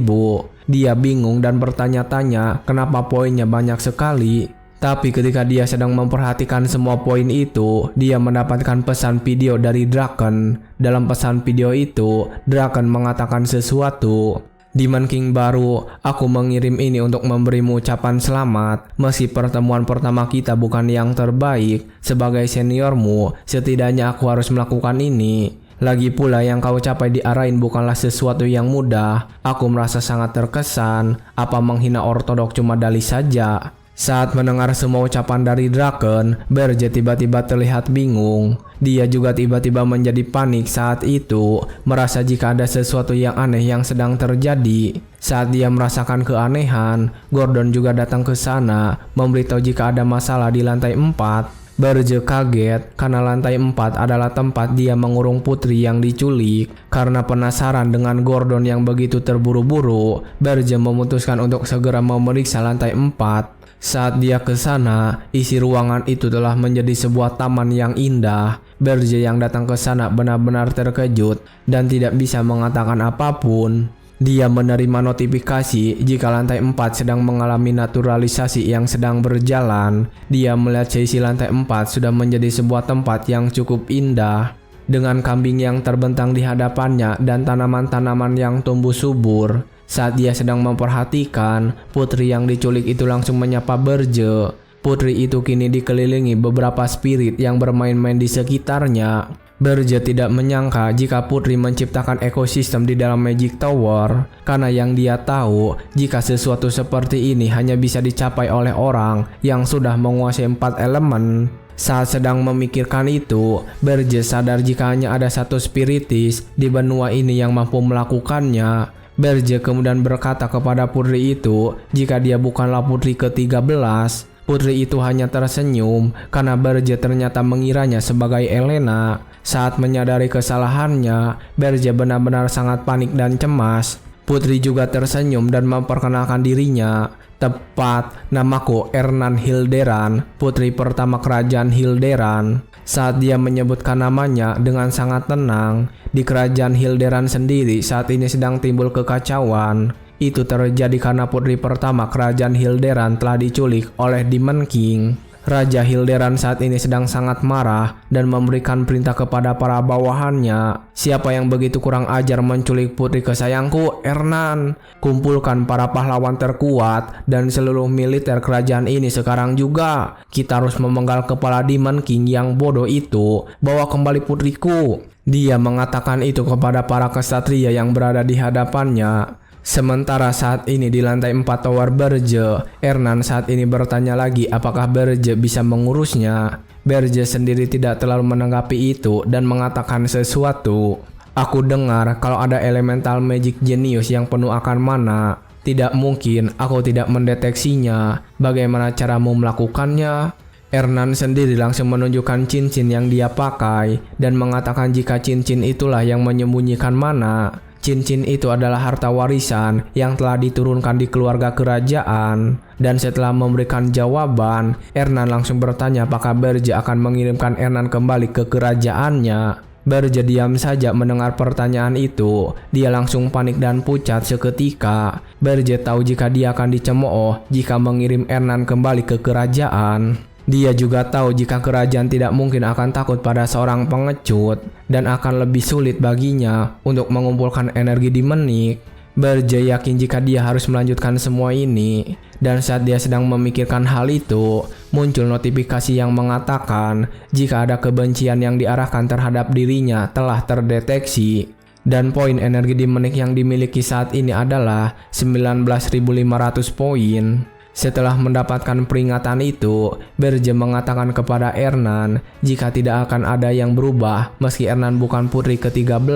Dia bingung dan bertanya-tanya kenapa poinnya banyak sekali. Tapi ketika dia sedang memperhatikan semua poin itu, dia mendapatkan pesan video dari Draken. Dalam pesan video itu, Draken mengatakan sesuatu. Demon King baru, aku mengirim ini untuk memberimu ucapan selamat. Meski pertemuan pertama kita bukan yang terbaik, sebagai seniormu, setidaknya aku harus melakukan ini. Lagi pula yang kau capai di Arain bukanlah sesuatu yang mudah. Aku merasa sangat terkesan. Apa menghina ortodok cuma dalih saja? Saat mendengar semua ucapan dari Draken, Berje tiba-tiba terlihat bingung. Dia juga tiba-tiba menjadi panik saat itu, merasa jika ada sesuatu yang aneh yang sedang terjadi. Saat dia merasakan keanehan, Gordon juga datang ke sana, memberitahu jika ada masalah di lantai 4. Berje kaget karena lantai 4 adalah tempat dia mengurung putri yang diculik. Karena penasaran dengan Gordon yang begitu terburu-buru, Berje memutuskan untuk segera memeriksa lantai 4. Saat dia ke sana, isi ruangan itu telah menjadi sebuah taman yang indah. Berje yang datang ke sana benar-benar terkejut dan tidak bisa mengatakan apapun. Dia menerima notifikasi jika lantai 4 sedang mengalami naturalisasi yang sedang berjalan. Dia melihat sisi lantai 4 sudah menjadi sebuah tempat yang cukup indah, dengan kambing yang terbentang di hadapannya dan tanaman-tanaman yang tumbuh subur. Saat dia sedang memperhatikan, putri yang diculik itu langsung menyapa Berje. Putri itu kini dikelilingi beberapa spirit yang bermain-main di sekitarnya. Berje tidak menyangka jika putri menciptakan ekosistem di dalam Magic Tower, karena yang dia tahu jika sesuatu seperti ini hanya bisa dicapai oleh orang yang sudah menguasai 4 elemen. Saat sedang memikirkan itu, Berje sadar jika hanya ada satu spiritis di benua ini yang mampu melakukannya. Berje kemudian berkata kepada putri itu jika dia bukanlah putri ke-13. Putri itu hanya tersenyum karena Berje ternyata mengiranya sebagai Elena. Saat menyadari kesalahannya, Berje benar-benar sangat panik dan cemas. Putri juga tersenyum dan memperkenalkan dirinya. Tepat, namaku Ernan Hilderan, putri pertama kerajaan Hilderan. Saat dia menyebutkan namanya dengan sangat tenang, di kerajaan Hilderan sendiri saat ini sedang timbul kekacauan. itu terjadi karena putri pertama kerajaan Hilderan telah diculik oleh Demon King. Raja Hilderan saat ini sedang sangat marah dan memberikan perintah kepada para bawahannya. Siapa yang begitu kurang ajar menculik putri kesayangku, Ernan? Kumpulkan para pahlawan terkuat dan seluruh militer kerajaan ini sekarang juga. Kita harus memenggal kepala Demon King yang bodoh itu. Bawa kembali putriku. Dia mengatakan itu kepada para kesatria yang berada di hadapannya. Sementara saat ini di lantai 4 tower Berge, Ernan saat ini bertanya lagi apakah Berge bisa mengurusnya. Berge sendiri tidak terlalu menanggapi itu dan mengatakan sesuatu. Aku dengar kalau ada elemental magic genius yang penuh akan mana. Tidak mungkin aku tidak mendeteksinya. Bagaimana caramu melakukannya? Ernan sendiri langsung menunjukkan cincin yang dia pakai dan mengatakan jika cincin itulah yang menyembunyikan mana. Cincin itu adalah harta warisan yang telah diturunkan di keluarga kerajaan. Dan setelah memberikan jawaban, Ernan langsung bertanya apakah Berge akan mengirimkan Ernan kembali ke kerajaannya. Berge diam saja mendengar pertanyaan itu. Dia langsung panik dan pucat seketika. Berge tahu jika dia akan dicemooh jika mengirim Ernan kembali ke kerajaan. Dia juga tahu jika kerajaan tidak mungkin akan takut pada seorang pengecut dan akan lebih sulit baginya untuk mengumpulkan energi di Menik. Berge yakin jika dia harus melanjutkan semua ini. Dan saat dia sedang memikirkan hal itu, muncul notifikasi yang mengatakan jika ada kebencian yang diarahkan terhadap dirinya telah terdeteksi. Dan poin energi di Menik yang dimiliki saat ini adalah 19.500 poin. Setelah mendapatkan peringatan itu, Berge mengatakan kepada Ernan jika tidak akan ada yang berubah meski Ernan bukan putri ke-13,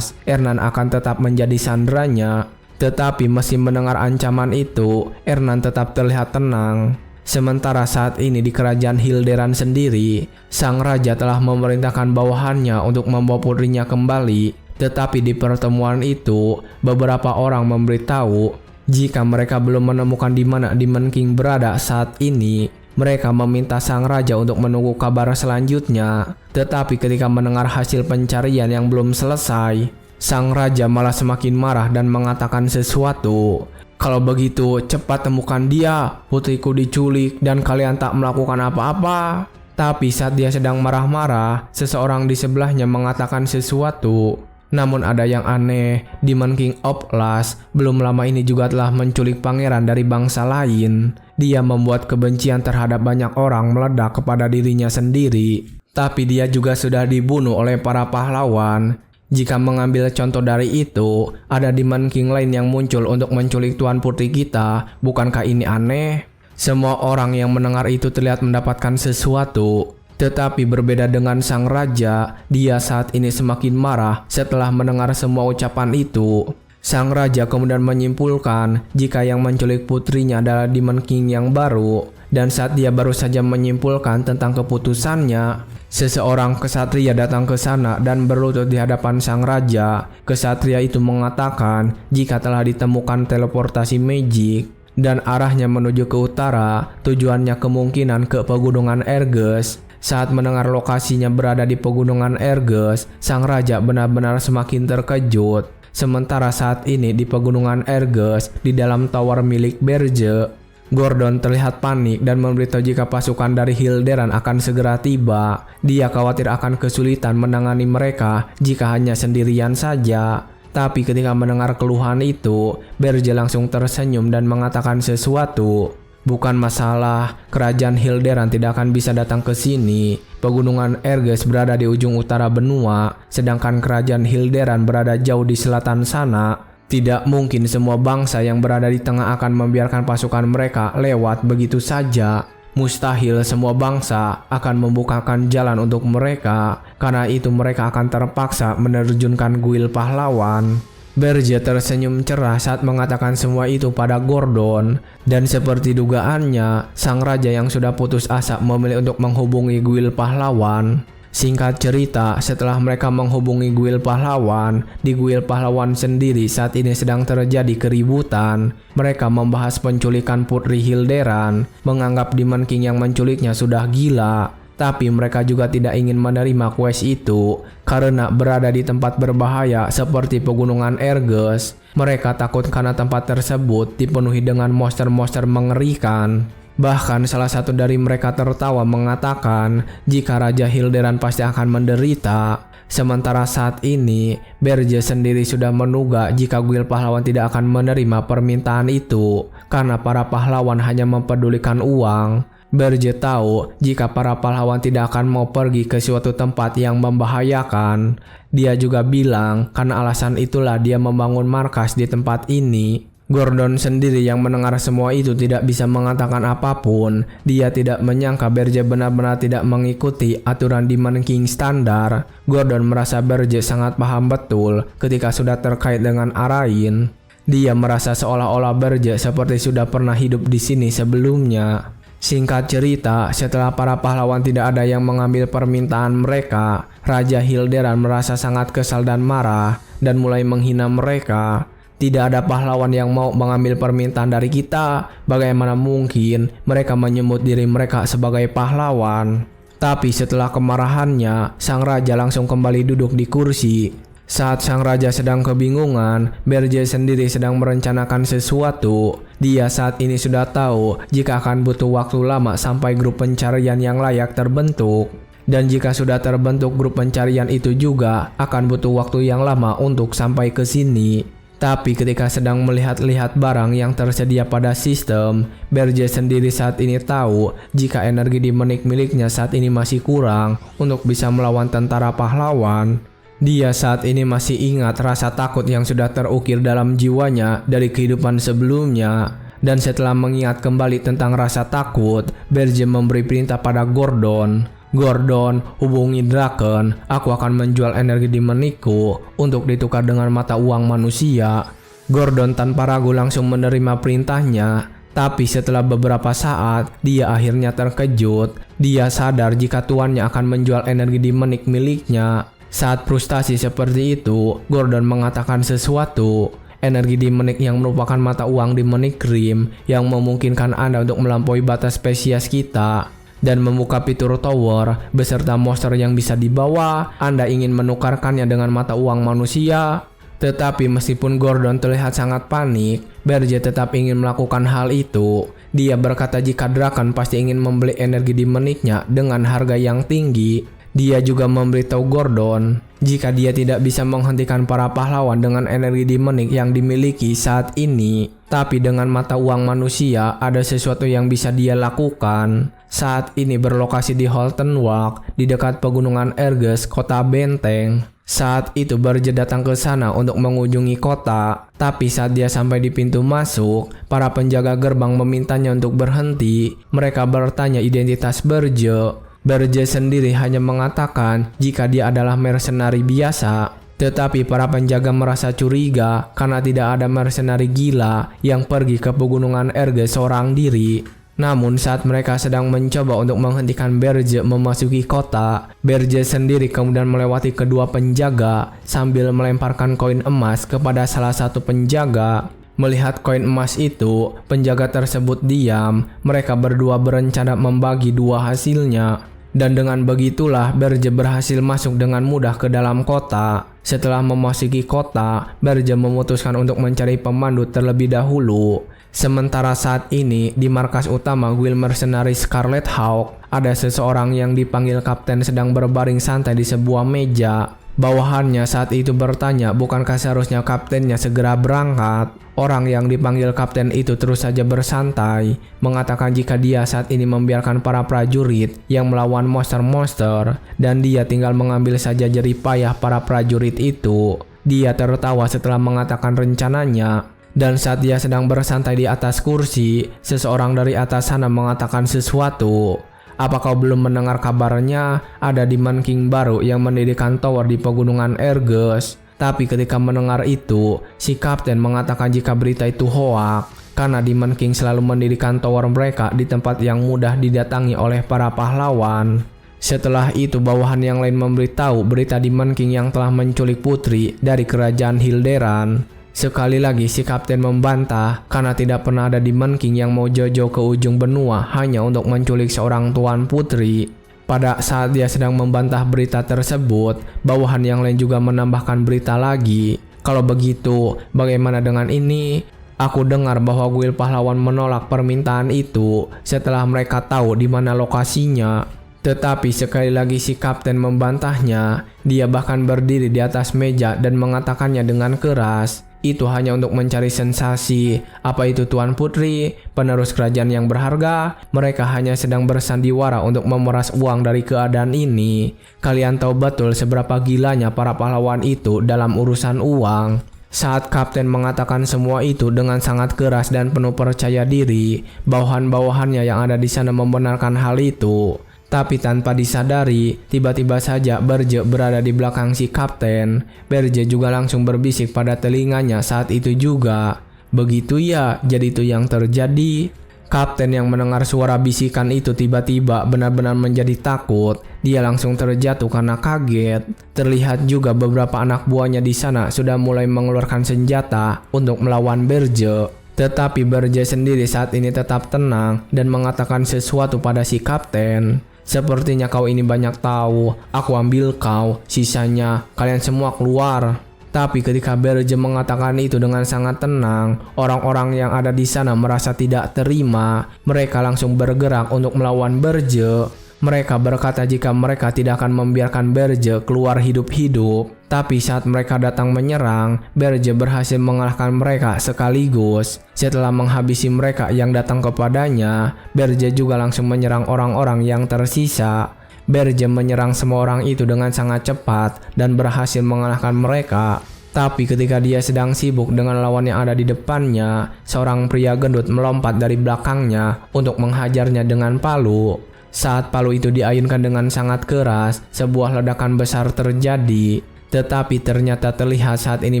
Ernan akan tetap menjadi sandranya. Tetapi meski mendengar ancaman itu, Ernan tetap terlihat tenang. Sementara saat ini di kerajaan Hilderan sendiri, sang raja telah memerintahkan bawahannya untuk membawa putrinya kembali. Tetapi di pertemuan itu, beberapa orang memberitahu jika mereka belum menemukan di mana Demon King berada saat ini. Mereka meminta sang raja untuk menunggu kabar selanjutnya. Tetapi ketika mendengar hasil pencarian yang belum selesai, sang raja malah semakin marah dan mengatakan sesuatu. Kalau begitu, cepat temukan dia. Putriku diculik dan kalian tak melakukan apa-apa. Tapi saat dia sedang marah-marah, seseorang di sebelahnya mengatakan sesuatu. Namun ada yang aneh, Demon King Oplas belum lama ini juga telah menculik pangeran dari bangsa lain. Dia membuat kebencian terhadap banyak orang meledak kepada dirinya sendiri. Tapi dia juga sudah dibunuh oleh para pahlawan. Jika mengambil contoh dari itu, ada Demon King lain yang muncul untuk menculik tuan putri kita. Bukankah ini aneh? Semua orang yang mendengar itu terlihat mendapatkan sesuatu. Tetapi berbeda dengan sang raja, dia saat ini semakin marah setelah mendengar semua ucapan itu. Sang raja kemudian menyimpulkan jika yang menculik putrinya adalah Demon King yang baru. Dan saat dia baru saja menyimpulkan tentang keputusannya, seseorang kesatria datang ke sana dan berlutut di hadapan sang raja. Kesatria itu mengatakan jika telah ditemukan teleportasi magic dan arahnya menuju ke utara, tujuannya kemungkinan ke pegunungan Erges. Saat mendengar lokasinya berada di pegunungan Erges, sang raja benar-benar semakin terkejut. Sementara saat ini di pegunungan Erges, di dalam tower milik Berge, Gordon terlihat panik dan memberitahu jika pasukan dari Hilderan akan segera tiba. Dia khawatir akan kesulitan menangani mereka jika hanya sendirian saja. Tapi ketika mendengar keluhan itu, Berge langsung tersenyum dan mengatakan sesuatu. Bukan masalah, kerajaan Hilderan tidak akan bisa datang ke sini. Pegunungan Erges berada di ujung utara benua, sedangkan kerajaan Hilderan berada jauh di selatan sana. Tidak mungkin semua bangsa yang berada di tengah akan membiarkan pasukan mereka lewat begitu saja. Mustahil semua bangsa akan membukakan jalan untuk mereka. Karena itu mereka akan terpaksa menerjunkan guil pahlawan. Berge tersenyum cerah saat mengatakan semua itu pada Gordon. Dan seperti dugaannya, sang raja yang sudah putus asa memilih untuk menghubungi guil pahlawan. Singkat cerita, setelah mereka menghubungi guil pahlawan, di guil pahlawan sendiri saat ini sedang terjadi keributan. Mereka membahas penculikan putri Hilderan, menganggap Demon King yang menculiknya sudah gila. Tapi mereka juga tidak ingin menerima quest itu karena berada di tempat berbahaya seperti pegunungan Erges. Mereka takut karena tempat tersebut dipenuhi dengan monster-monster mengerikan. Bahkan salah satu dari mereka tertawa mengatakan jika Raja Hilderan pasti akan menderita. Sementara saat ini, Berge sendiri sudah menduga jika guild pahlawan tidak akan menerima permintaan itu karena para pahlawan hanya mempedulikan uang. Berge tahu jika para pahlawan tidak akan mau pergi ke suatu tempat yang membahayakan. Dia juga bilang karena alasan itulah dia membangun markas di tempat ini. Gordon sendiri yang mendengar semua itu tidak bisa mengatakan apapun. Dia tidak menyangka Berge benar-benar tidak mengikuti aturan Demon King standar. Gordon merasa Berge sangat paham betul ketika sudah terkait dengan Arain. Dia merasa seolah-olah Berge seperti sudah pernah hidup di sini sebelumnya. Singkat cerita, setelah para pahlawan tidak ada yang mengambil permintaan mereka, Raja Hilderan merasa sangat kesal dan marah dan mulai menghina mereka. Tidak ada pahlawan yang mau mengambil permintaan dari kita. Bagaimana mungkin mereka menyebut diri mereka sebagai pahlawan? Tapi setelah kemarahannya, sang raja langsung kembali duduk di kursi. Saat sang raja sedang kebingungan, Berge sendiri sedang merencanakan sesuatu. Dia saat ini sudah tahu jika akan butuh waktu lama sampai grup pencarian yang layak terbentuk. Dan jika sudah terbentuk grup pencarian itu juga akan butuh waktu yang lama untuk sampai ke sini. Tapi ketika sedang melihat-lihat barang yang tersedia pada sistem, Berge sendiri saat ini tahu jika energi di menik miliknya saat ini masih kurang untuk bisa melawan tentara pahlawan. Dia saat ini masih ingat rasa takut yang sudah terukir dalam jiwanya dari kehidupan sebelumnya. Dan setelah mengingat kembali tentang rasa takut, Berge memberi perintah pada Gordon. Gordon, hubungi Draken. Aku akan menjual energi di menikku untuk ditukar dengan mata uang manusia. Gordon tanpa ragu langsung menerima perintahnya. Tapi setelah beberapa saat, dia akhirnya terkejut. Dia sadar jika tuannya akan menjual energi di menik miliknya. Saat frustasi seperti itu, Gordon mengatakan sesuatu. Energi di menik yang merupakan mata uang di menik Rim yang memungkinkan Anda untuk melampaui batas spesies kita dan membuka fitur tower beserta monster yang bisa dibawa. Anda ingin menukarkannya dengan mata uang manusia. Tetapi meskipun Gordon terlihat sangat panik, Berge tetap ingin melakukan hal itu. Dia berkata jika Draken pasti ingin membeli energi di meniknya dengan harga yang tinggi. Dia juga memberitahu Gordon jika dia tidak bisa menghentikan para pahlawan dengan energi di menik yang dimiliki saat ini. Tapi dengan mata uang manusia ada sesuatu yang bisa dia lakukan. Saat ini berlokasi di Holton Walk di dekat pegunungan Erges, kota benteng. Saat itu Berge datang ke sana untuk mengunjungi kota. Tapi saat dia sampai di pintu masuk, para penjaga gerbang memintanya untuk berhenti. Mereka bertanya identitas Berge. Berge sendiri hanya mengatakan jika dia adalah mercenari biasa. Tetapi para penjaga merasa curiga karena tidak ada mercenari gila yang pergi ke pegunungan Erges seorang diri. Namun saat mereka sedang mencoba untuk menghentikan Berge memasuki kota, Berge sendiri kemudian melewati kedua penjaga sambil melemparkan koin emas kepada salah satu penjaga. Melihat koin emas itu, penjaga tersebut diam. Mereka berdua berencana membagi dua hasilnya. Dan dengan begitulah Berge berhasil masuk dengan mudah ke dalam kota. Setelah memasuki kota, Berge memutuskan untuk mencari pemandu terlebih dahulu. Sementara saat ini di markas utama Guild Mercenary Scarlet Hawk, ada seseorang yang dipanggil kapten sedang berbaring santai di sebuah meja. Bawahannya saat itu bertanya bukankah seharusnya kaptennya segera berangkat. Orang yang dipanggil kapten itu terus saja bersantai, mengatakan jika dia saat ini membiarkan para prajurit yang melawan monster-monster dan dia tinggal mengambil saja jerih payah para prajurit itu. Dia tertawa setelah mengatakan rencananya. Dan saat dia sedang bersantai di atas kursi, seseorang dari atas sana mengatakan sesuatu. Apa kau belum mendengar kabarnya? Ada Demon King baru yang mendirikan tower di pegunungan Erges. Tapi ketika mendengar itu, si kapten mengatakan jika berita itu hoak. Karena Demon King selalu mendirikan tower mereka di tempat yang mudah didatangi oleh para pahlawan. Setelah itu bawahan yang lain memberitahu berita Demon King yang telah menculik putri dari kerajaan Hilderan. Sekali lagi si kapten membantah karena tidak pernah ada Demon King yang mau jauh-jauh ke ujung benua hanya untuk menculik seorang tuan putri. Pada saat dia sedang membantah berita tersebut, bawahan yang lain juga menambahkan berita lagi. Kalau begitu, bagaimana dengan ini? Aku dengar bahwa kuil pahlawan menolak permintaan itu setelah mereka tahu di mana lokasinya. Tetapi sekali lagi si kapten membantahnya. Dia bahkan berdiri di atas meja dan mengatakannya dengan keras. Itu hanya untuk mencari sensasi. Apa itu Tuan Putri? Penerus kerajaan yang berharga? Mereka hanya sedang bersandiwara untuk memeras uang dari keadaan ini. Kalian tahu betul seberapa gilanya para pahlawan itu dalam urusan uang. Saat kapten mengatakan semua itu dengan sangat keras dan penuh percaya diri, bawahan-bawahannya yang ada di sana membenarkan hal itu. Tapi tanpa disadari, tiba-tiba saja Berje berada di belakang si kapten. Berje juga langsung berbisik pada telinganya saat itu juga. Begitu ya, jadi itu yang terjadi. Kapten yang mendengar suara bisikan itu tiba-tiba benar-benar menjadi takut. Dia langsung terjatuh karena kaget. Terlihat juga beberapa anak buahnya di sana sudah mulai mengeluarkan senjata untuk melawan Berje. Tetapi Berje sendiri saat ini tetap tenang dan mengatakan sesuatu pada si kapten. Sepertinya kau ini banyak tahu, aku ambil kau, sisanya kalian semua keluar. Tapi ketika Berje mengatakan itu dengan sangat tenang, orang-orang yang ada di sana merasa tidak terima. Mereka langsung bergerak untuk melawan Berje. Mereka berkata jika mereka tidak akan membiarkan Berje keluar hidup-hidup. Tapi saat mereka datang menyerang, Berje berhasil mengalahkan mereka sekaligus. Setelah menghabisi mereka yang datang kepadanya, Berje juga langsung menyerang orang-orang yang tersisa. Berje menyerang semua orang itu dengan sangat cepat dan berhasil mengalahkan mereka. Tapi ketika dia sedang sibuk dengan lawan yang ada di depannya, seorang pria gendut melompat dari belakangnya untuk menghajarnya dengan palu. Saat palu itu diayunkan dengan sangat keras, sebuah ledakan besar terjadi. Tetapi ternyata terlihat saat ini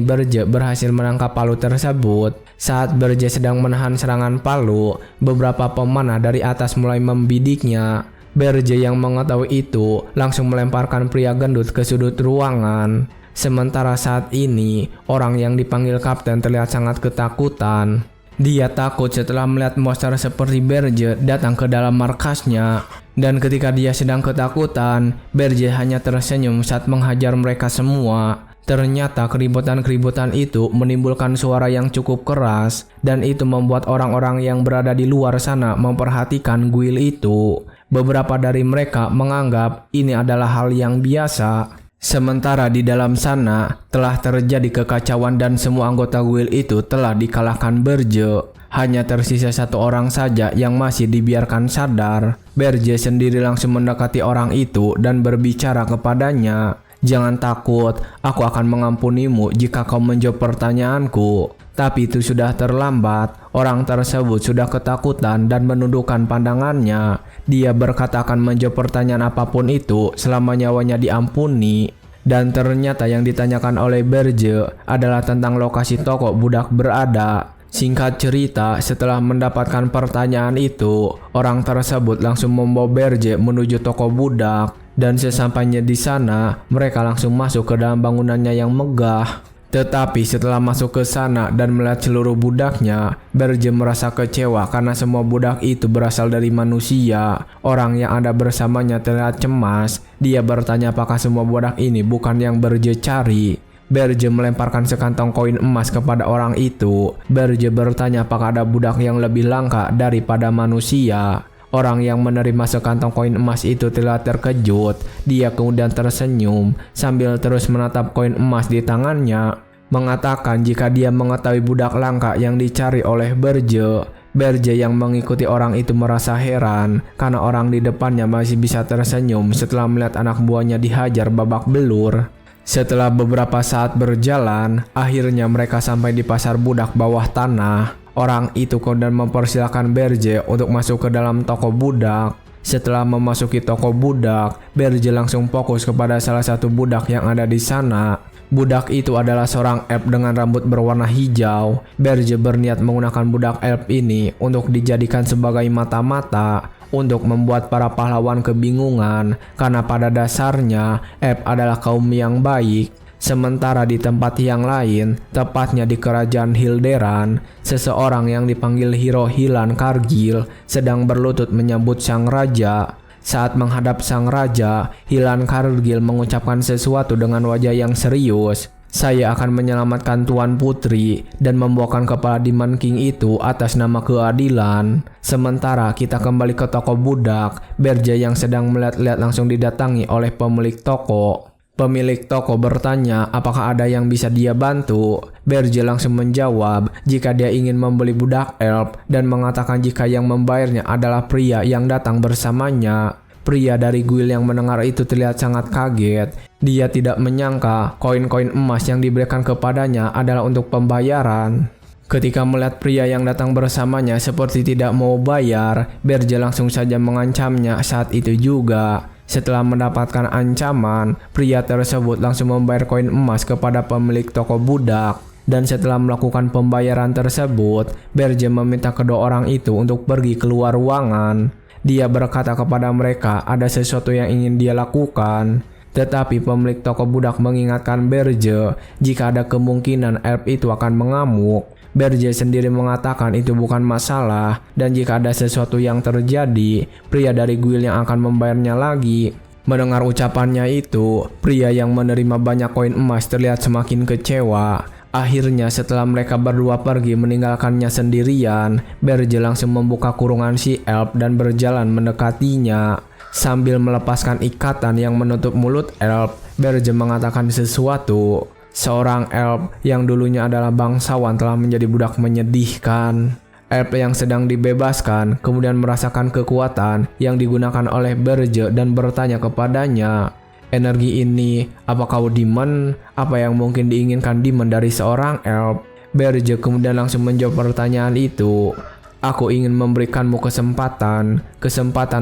Berje berhasil menangkap palu tersebut. Saat Berje sedang menahan serangan palu, beberapa pemanah dari atas mulai membidiknya. Berje yang mengetahui itu langsung melemparkan pria gendut ke sudut ruangan. Sementara saat ini, orang yang dipanggil kapten terlihat sangat ketakutan. Dia takut setelah melihat monster seperti Berje datang ke dalam markasnya. Dan ketika dia sedang ketakutan, Berje hanya tersenyum saat menghajar mereka semua. Ternyata keributan-keributan itu menimbulkan suara yang cukup keras, dan itu membuat orang-orang yang berada di luar sana memperhatikan guil itu. Beberapa dari mereka menganggap ini adalah hal yang biasa. Sementara di dalam sana telah terjadi kekacauan dan semua anggota guil itu telah dikalahkan Berje. Hanya tersisa satu orang saja yang masih dibiarkan sadar. Berje sendiri langsung mendekati orang itu dan berbicara kepadanya. Jangan takut, aku akan mengampunimu jika kau menjawab pertanyaanku. Tapi itu sudah terlambat. Orang tersebut sudah ketakutan dan menundukkan pandangannya. Dia berkata akan menjawab pertanyaan apapun itu selama nyawanya diampuni. Dan ternyata yang ditanyakan oleh Berje adalah tentang lokasi toko budak berada. Singkat cerita, setelah mendapatkan pertanyaan itu, orang tersebut langsung membawa Berje menuju toko budak. Dan sesampainya di sana, mereka langsung masuk ke dalam bangunannya yang megah. Tetapi setelah masuk ke sana dan melihat seluruh budaknya, Berje merasa kecewa karena semua budak itu berasal dari manusia. Orang yang ada bersamanya terlihat cemas. Dia bertanya apakah semua budak ini bukan yang Berje cari. Berje melemparkan sekantong koin emas kepada orang itu. Berje bertanya apakah ada budak yang lebih langka daripada manusia. Orang yang menerima sekantong koin emas itu terlihat terkejut. Dia kemudian tersenyum sambil terus menatap koin emas di tangannya, mengatakan jika dia mengetahui budak langka yang dicari oleh Berje. Berje yang mengikuti orang itu merasa heran karena orang di depannya masih bisa tersenyum setelah melihat anak buahnya dihajar babak belur. Setelah beberapa saat berjalan, akhirnya mereka sampai di pasar budak bawah tanah. Orang itu kemudian mempersilahkan Berje untuk masuk ke dalam toko budak. Setelah memasuki toko budak, Berje langsung fokus kepada salah satu budak yang ada di sana. Budak itu adalah seorang elf dengan rambut berwarna hijau. Berje berniat menggunakan budak elf ini untuk dijadikan sebagai mata-mata untuk membuat para pahlawan kebingungan karena pada dasarnya elf adalah kaum yang baik. Sementara di tempat yang lain, tepatnya di kerajaan Hilderan, seseorang yang dipanggil Hero Hilan Kargil sedang berlutut menyambut sang raja. Saat menghadap sang raja, Hilan Kargil mengucapkan sesuatu dengan wajah yang serius. Saya akan menyelamatkan Tuan Putri dan membawakan kepala Demon King itu atas nama keadilan. Sementara kita kembali ke toko budak, Berje yang sedang melihat-lihat langsung didatangi oleh pemilik toko. Pemilik toko bertanya apakah ada yang bisa dia bantu. Berje langsung menjawab jika dia ingin membeli budak elf dan mengatakan jika yang membayarnya adalah pria yang datang bersamanya. Pria dari guild yang mendengar itu terlihat sangat kaget. Dia tidak menyangka koin-koin emas yang diberikan kepadanya adalah untuk pembayaran. Ketika melihat pria yang datang bersamanya seperti tidak mau bayar, Berje langsung saja mengancamnya saat itu juga. Setelah mendapatkan ancaman, pria tersebut langsung membayar koin emas kepada pemilik toko budak. Dan setelah melakukan pembayaran tersebut, Berje meminta kedua orang itu untuk pergi keluar ruangan. Dia berkata kepada mereka ada sesuatu yang ingin dia lakukan. Tetapi pemilik toko budak mengingatkan Berje jika ada kemungkinan elf itu akan mengamuk. Berje sendiri mengatakan itu bukan masalah dan jika ada sesuatu yang terjadi, pria dari guild yang akan membayarnya lagi. Mendengar ucapannya itu, pria yang menerima banyak koin emas terlihat semakin kecewa. Akhirnya setelah mereka berdua pergi meninggalkannya sendirian, Berje langsung membuka kurungan si elf dan berjalan mendekatinya. Sambil melepaskan ikatan yang menutup mulut elf, Berje mengatakan sesuatu. Seorang elf yang dulunya adalah bangsawan telah menjadi budak menyedihkan. Elf yang sedang dibebaskan kemudian merasakan kekuatan yang digunakan oleh Berje dan bertanya kepadanya, "Energi ini, apa kau demon? Apa yang mungkin diinginkan demon dari seorang elf?" Berje kemudian langsung menjawab pertanyaan itu. "Aku ingin memberikanmu kesempatan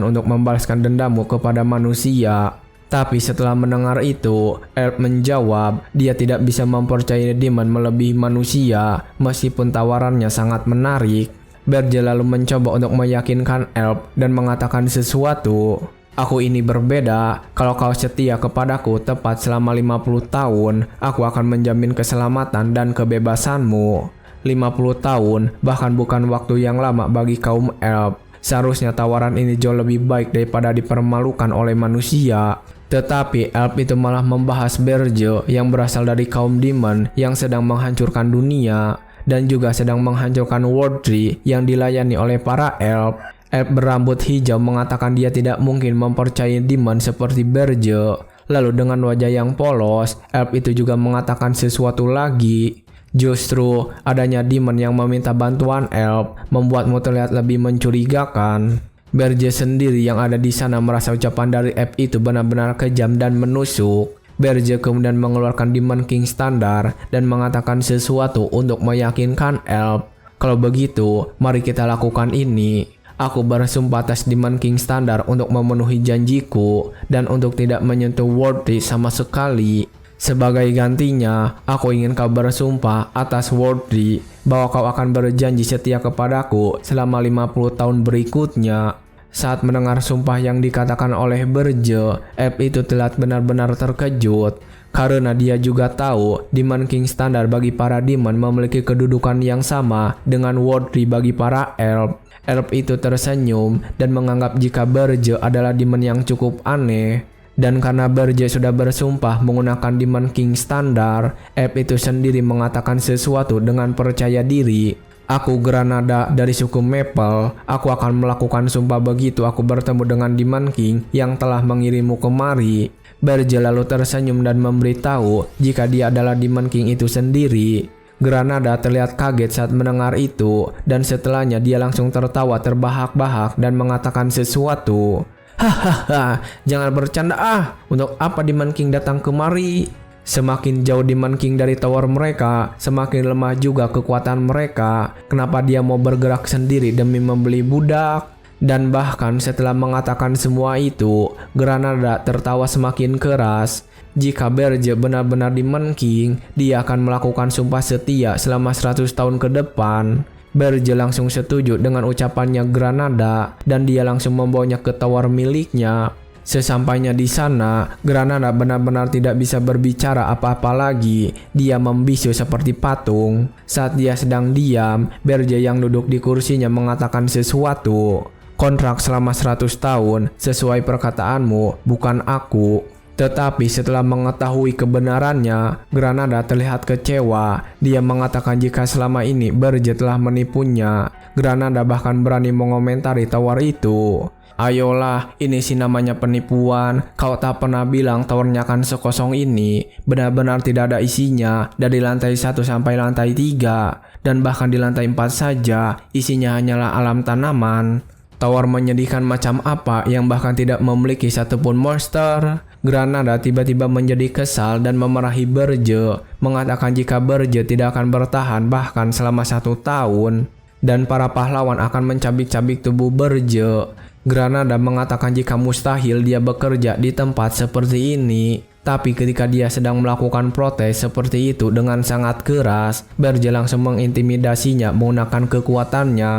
untuk membalaskan dendammu kepada manusia." Tapi setelah mendengar itu, elf menjawab dia tidak bisa mempercayai demon melebihi manusia meskipun tawarannya sangat menarik. Berje lalu mencoba untuk meyakinkan elf dan mengatakan sesuatu. "Aku ini berbeda, kalau kau setia kepadaku tepat selama 50 tahun, aku akan menjamin keselamatan dan kebebasanmu." 50 tahun bahkan bukan waktu yang lama bagi kaum elf. Seharusnya tawaran ini jauh lebih baik daripada dipermalukan oleh manusia. Tetapi elf itu malah membahas Berje yang berasal dari kaum demon yang sedang menghancurkan dunia dan juga sedang menghancurkan World Tree yang dilayani oleh para elf. Elf berambut hijau mengatakan dia tidak mungkin mempercayai demon seperti Berje. Lalu dengan wajah yang polos, elf itu juga mengatakan sesuatu lagi. "Justru adanya demon yang meminta bantuan elf membuatmu terlihat lebih mencurigakan." Berje sendiri yang ada di sana merasa ucapan dari elf itu benar-benar kejam dan menusuk. Berje kemudian mengeluarkan Demon King standar dan mengatakan sesuatu untuk meyakinkan elf. "Kalau begitu, mari kita lakukan ini. Aku bersumpah atas Demon King standar untuk memenuhi janjiku dan untuk tidak menyentuh World Tree sama sekali. Sebagai gantinya, aku ingin kau bersumpah atas World Tree bahwa kau akan berjanji setia kepadaku selama 50 tahun berikutnya." Saat mendengar sumpah yang dikatakan oleh Berje, elf itu terlihat benar-benar terkejut. Karena dia juga tahu Demon King standar bagi para demon memiliki kedudukan yang sama dengan World Tree bagi para elf. Elf itu tersenyum dan menganggap jika Berje adalah demon yang cukup aneh. Dan karena Berje sudah bersumpah menggunakan Demon King standar, elf itu sendiri mengatakan sesuatu dengan percaya diri. "Aku Granada dari suku Maple. Aku akan melakukan sumpah begitu aku bertemu dengan Demon King yang telah mengirimmu kemari." Berje lalu tersenyum dan memberitahu jika dia adalah Demon King itu sendiri. Granada terlihat kaget saat mendengar itu dan setelahnya dia langsung tertawa terbahak-bahak dan mengatakan sesuatu. "Hahaha, jangan bercanda ah. Untuk apa Demon King datang kemari? Semakin jauh Demon King dari tower mereka, semakin lemah juga kekuatan mereka. Kenapa dia mau bergerak sendiri demi membeli budak?" Dan bahkan setelah mengatakan semua itu, Granada tertawa semakin keras. Jika Berje benar-benar Demon King, dia akan melakukan sumpah setia selama 100 tahun ke depan. Berje langsung setuju dengan ucapannya Granada dan dia langsung membawanya ke tower miliknya. Sesampainya di sana, Granada benar-benar tidak bisa berbicara apa-apa lagi. Dia membisu seperti patung. Saat dia sedang diam, Berje yang duduk di kursinya mengatakan sesuatu. kontrak selama 100 tahun sesuai perkataanmu, bukan aku. Tetapi setelah mengetahui kebenarannya, Granada terlihat kecewa. Dia mengatakan jika selama ini Berge telah menipunya. Granada bahkan berani mengomentari tawar itu. Ayolah, ini sih namanya penipuan. Kau tak pernah bilang tawarnya akan sekosong ini. Benar-benar tidak ada isinya. Dari lantai 1 sampai lantai 3. Dan bahkan di lantai 4 saja, isinya hanyalah alam tanaman. Tawar menyedihkan macam apa yang bahkan tidak memiliki satupun monster. Granada tiba-tiba menjadi kesal dan memarahi Berge, mengatakan jika Berge tidak akan bertahan bahkan selama 1 tahun. Dan para pahlawan akan mencabik-cabik tubuh Berge. Granada mengatakan jika mustahil dia bekerja di tempat seperti ini. Tapi ketika dia sedang melakukan protes seperti itu dengan sangat keras, Berge langsung mengintimidasinya menggunakan kekuatannya.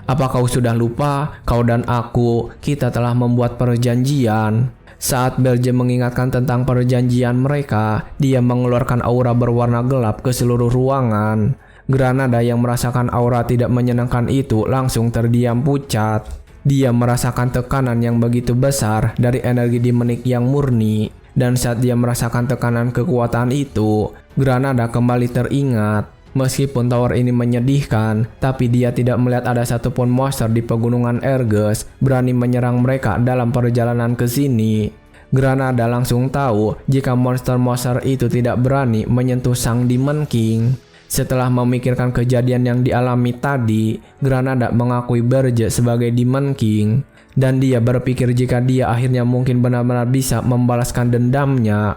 Apa kau sudah lupa? Kau dan aku, kita telah membuat perjanjian. Saat Berge mengingatkan tentang perjanjian mereka, dia mengeluarkan aura berwarna gelap ke seluruh ruangan. Granada yang merasakan aura tidak menyenangkan itu langsung terdiam pucat. Dia merasakan tekanan yang begitu besar dari energi Demonik yang murni. Dan saat dia merasakan tekanan kekuatan itu, Granada kembali teringat. Meskipun tower ini menyedihkan, tapi dia tidak melihat ada satupun monster di pegunungan Erges berani menyerang mereka dalam perjalanan ke sini. Granada langsung tahu jika monster-monster itu tidak berani menyentuh sang Demon King. Setelah memikirkan kejadian yang dialami tadi, Granada mengakui Berge sebagai Demon King. Dan dia berpikir jika dia akhirnya mungkin benar-benar bisa membalaskan dendamnya.